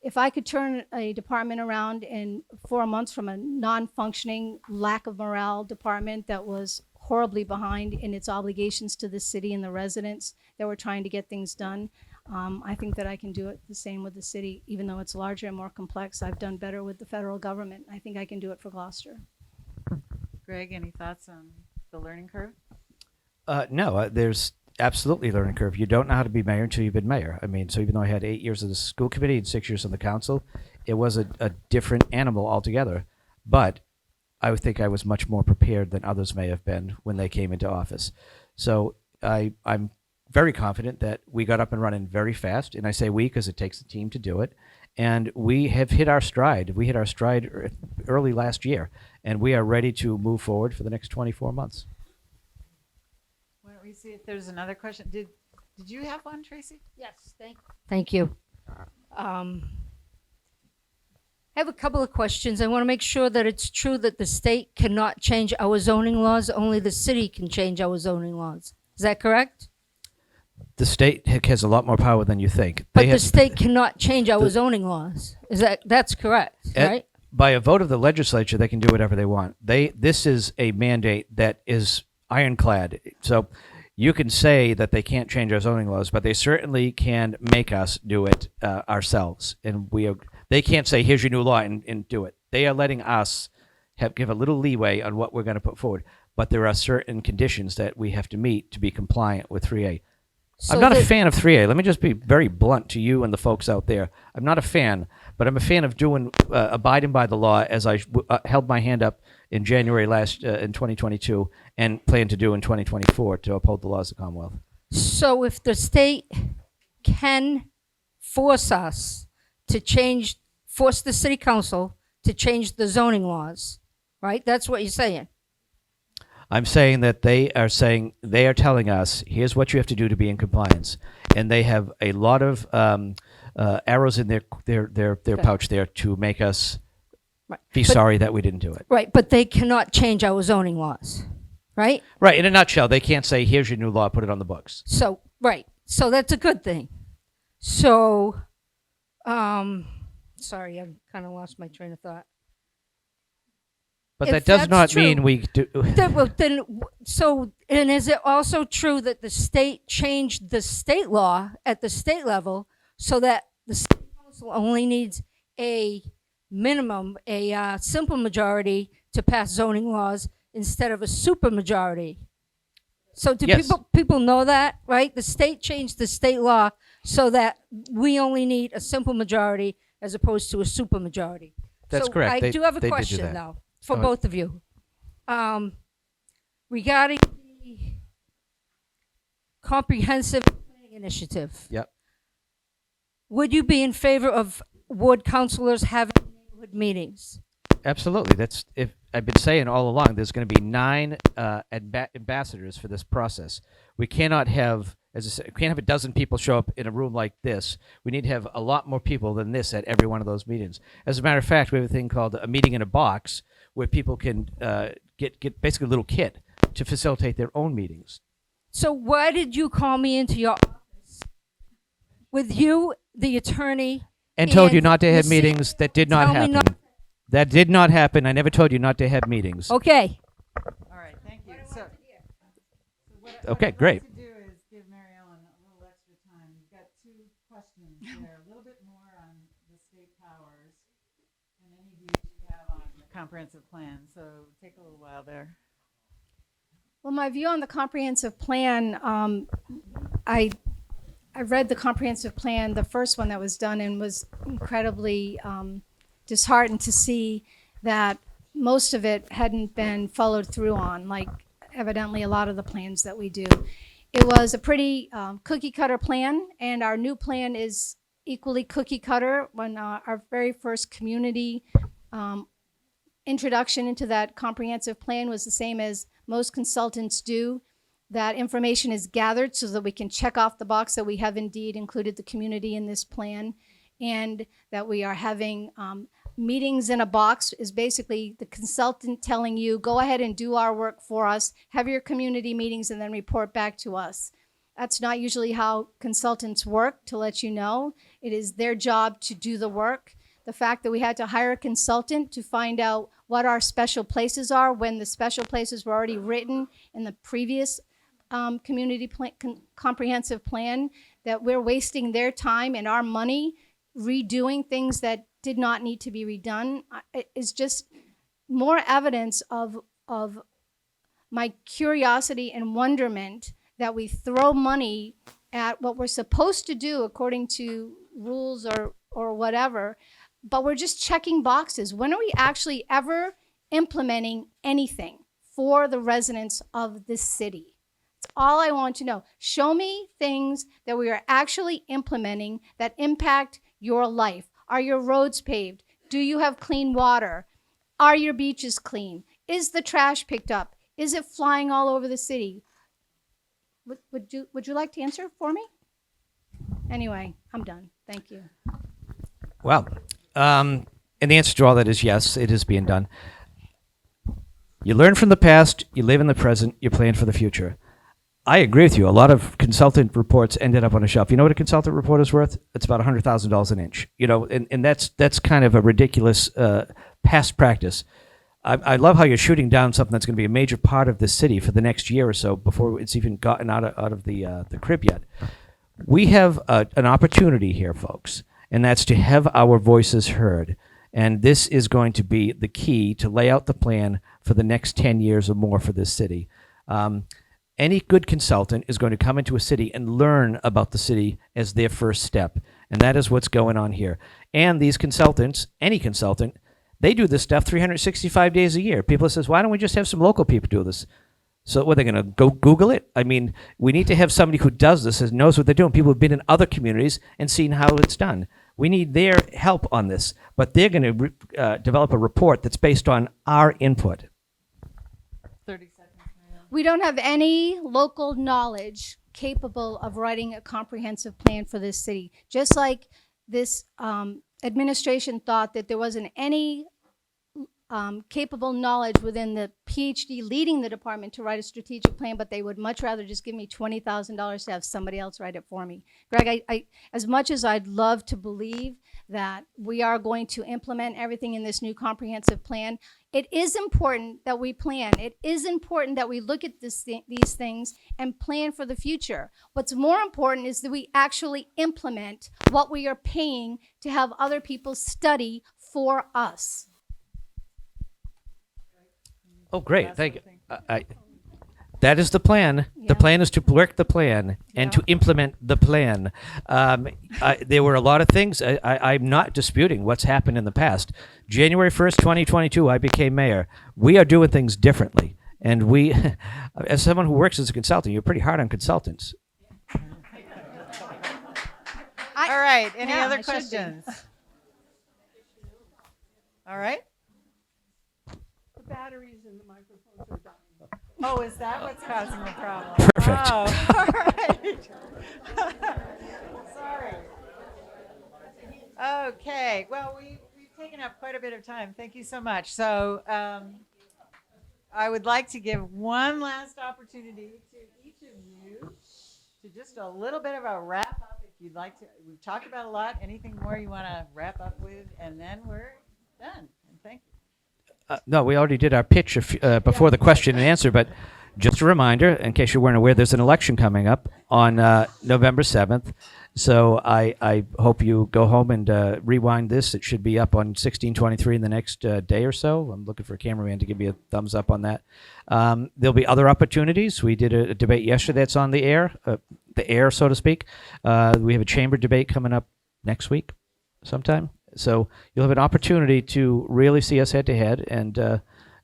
if I could turn a department around in 4 months from a non-functioning, lack of morale department that was horribly behind in its obligations to the city and the residents that were trying to get things done, I think that I can do it the same with the city, even though it's larger and more complex. I've done better with the federal government. I think I can do it for Gloucester. Greg, any thoughts on the learning curve? No, there's absolutely a learning curve. You don't know how to be mayor until you've been mayor. I mean, so even though I had 8 years of the school committee and 6 years on the council, it was a different animal altogether. But I would think I was much more prepared than others may have been when they came into office. So I'm very confident that we got up and running very fast. And I say we because it takes a team to do it. And we have hit our stride. We hit our stride early last year. And we are ready to move forward for the next 24 months. Why don't we see if there's another question? Did you have one, Tracy? Yes, thank you. I have a couple of questions. I want to make sure that it's true that the state cannot change our zoning laws, only the city can change our zoning laws. Is that correct? The state has a lot more power than you think. But the state cannot change our zoning laws. That's correct, right? By a vote of the legislature, they can do whatever they want. This is a mandate that is ironclad. So you can say that they can't change our zoning laws, but they certainly can make us do it ourselves. And they can't say, here's your new law and do it. They are letting us give a little leeway on what we're going to put forward. But there are certain conditions that we have to meet to be compliant with 3A. So I'm not a fan of 3A. Let me just be very blunt to you and the folks out there. I'm not a fan, but I'm a fan of abiding by the law as I held my hand up in January in 2022 and plan to do in 2024 to uphold the laws of the Commonwealth. So if the state can force the city council to change the zoning laws, right? That's what you're saying. I'm saying that they are telling us, here's what you have to do to be in compliance. And they have a lot of arrows in their pouch there to make us be sorry that we didn't do it. Right, but they cannot change our zoning laws, right? Right, in a nutshell, they can't say, here's your new law, put it on the books. So, right, so that's a good thing. So, sorry, I've kind of lost my train of thought. But If that does that's not true, mean we do. And is it also true that the state changed the state law at the state level so that the state council only needs a minimum, a simple majority to pass zoning laws instead of a super majority? So do Yes. people know that, right? The state changed the state law so that we only need a simple majority as opposed to a super majority. That's So correct. I do have a they did do question that. though for Go ahead. both of you. Regarding the comprehensive planning initiative, Yep. would you be in favor of ward councilors having neighborhood meetings? Absolutely. If I've been saying all along, there's going to be 9 ambassadors for this process. We cannot have, as I said, we can't have a dozen people show up in a room like this. We need to have a lot more people than this at every one of those meetings. As a matter of fact, we have a thing called a meeting in a box, where people can get basically a little kit to facilitate their own meetings. So why did you call me into your office with you, the attorney, And told you and not to have the meetings that did not Tell me happen. not- That did not happen. I never told you not to have meetings. Okay. All right, thank you. So, Okay, I'd great. like to do is give Mary Ellen a little extra time. You've got 2 questions there, a little bit more on the state powers and any views you have on the comprehensive plan. So take a little while there. Well, my view on the comprehensive plan, I read the comprehensive plan, the first one that was done, and was incredibly disheartened to see that most of it hadn't been followed through on, like evidently a lot of the plans that we do. It was a pretty cookie cutter plan, and our new plan is equally cookie cutter. When our very first community introduction into that comprehensive plan was the same as most consultants do. that information is gathered so that we can check off the box that we have indeed included the community in this plan, and that we are having meetings in a box is basically the consultant telling you, go ahead and do our work for us, have your community meetings, and then report back to us. That's not usually how consultants work, to let you know. It is their job to do the work. The fact that we had to hire a consultant to find out what our special places are when the special places were already written in the previous community plan, comprehensive plan, that we're wasting their time and our money redoing things that did not need to be redone, is just more evidence of my curiosity and wonderment that we throw money at what we're supposed to do according to rules or whatever, but we're just checking boxes. When are we actually ever implementing anything for the residents of this city? That's all I want to know. Show me things that we are actually implementing that impact your life. Are your roads paved? Do you have clean water? Are your beaches clean? Is the trash picked up? Is it flying all over the city? Would you like to answer for me? Anyway, I'm done. Thank you. Well, and the answer to all that is yes, it is being done. You learn from the past, you live in the present, you plan for the future. I agree with you. A lot of consultant reports ended up on a shelf. You know what a consultant report is worth? It's about $100,000 an inch. You know, and that's kind of a ridiculous past practice. I love how you're shooting down something that's going to be a major part of the city for the next year or so before it's even gotten out of the crib yet. We have an opportunity here, folks, and that's to have our voices heard. And this is going to be the key to lay out the plan for the next 10 years or more for this city. Any good consultant is going to come into a city and learn about the city as their first step. And that is what's going on here. And these consultants, any consultant, they do this stuff 365 days a year. People says, why don't we just have some local people do this? So what, they're going to go Google it? I mean, we need to have somebody who does this and knows what they're doing. People who've been in other communities and seen how it's done. We need their help on this. But they're going to develop a report that's based on our input. 30 seconds. Marielle. We don't have any local knowledge capable of writing a comprehensive plan for this city. Just like this administration thought that there wasn't any capable knowledge within the PhD leading the department to write a strategic plan, but they would much rather just give me $20,000 to have somebody else write it for me. Greg, I as much as I'd love to believe that we are going to implement everything in this new comprehensive plan, it is important that we plan. It is important that we look at these things and plan for the future. What's more important is that we actually implement what we are paying to have other people study for us. Oh, great. Thank you. That is the plan. The plan is to work the plan and to implement the plan. There were a lot of things. I'm not disputing what's happened in the past. January 1st, 2022, I became mayor. We are doing things differently. And we, as someone who works as a consultant, you're pretty hard on consultants. All right. Any Yeah, other I should be. questions? All right. The batteries in the microphones are dying. Oh, is that what's causing the problem? Perfect. Oh, all right. Sorry. Okay. Well, we've taken up quite a bit of time. Thank you so much. So I would like to give one last opportunity to each of you to just a little bit of a wrap up if you'd like to. We've talked about a lot. Anything more you want to wrap up with? And then we're done. And thank you. No, we already did our pitch before the question and answer, but just a reminder, in case you weren't aware, there's an election coming up on November 7th. So I hope you go home and rewind this. It should be up on 1623 in the next day or so. I'm looking for a cameraman to give me a thumbs up on that. There'll be other opportunities. We did a debate yesterday that's on the air, so to speak. We have a chamber debate coming up next week sometime. So you'll have an opportunity to really see us head to head and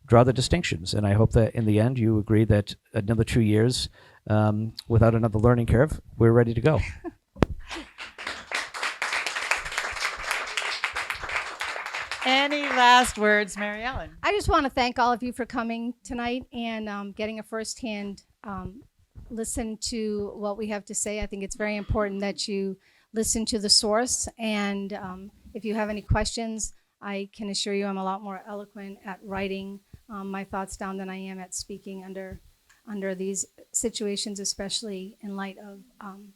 draw the distinctions. And I hope that in the end you agree that another 2 years without another learning curve, we're ready to go. Any last words, Mary Ellen? I just want to thank all of you for coming tonight and getting a firsthand listen to what we have to say. I think it's very important that you listen to the source. And if you have any questions, I can assure you I'm a lot more eloquent at writing my thoughts down than I am at speaking under these situations, especially in light of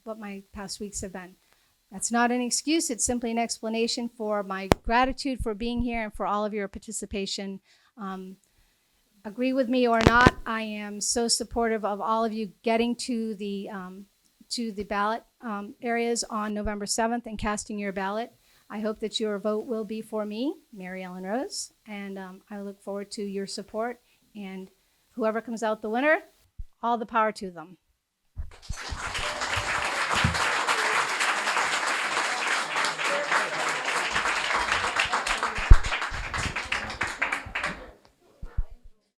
what my past weeks have been. That's not an excuse. It's simply an explanation for my gratitude for being here and for all of your participation. Agree with me or not, I am so supportive of all of you getting to the ballot areas on November 7th and casting your ballot. I hope that your vote will be for me, Mary Ellen Rose, and I look forward to your support. And whoever comes out the winner, all the power to them.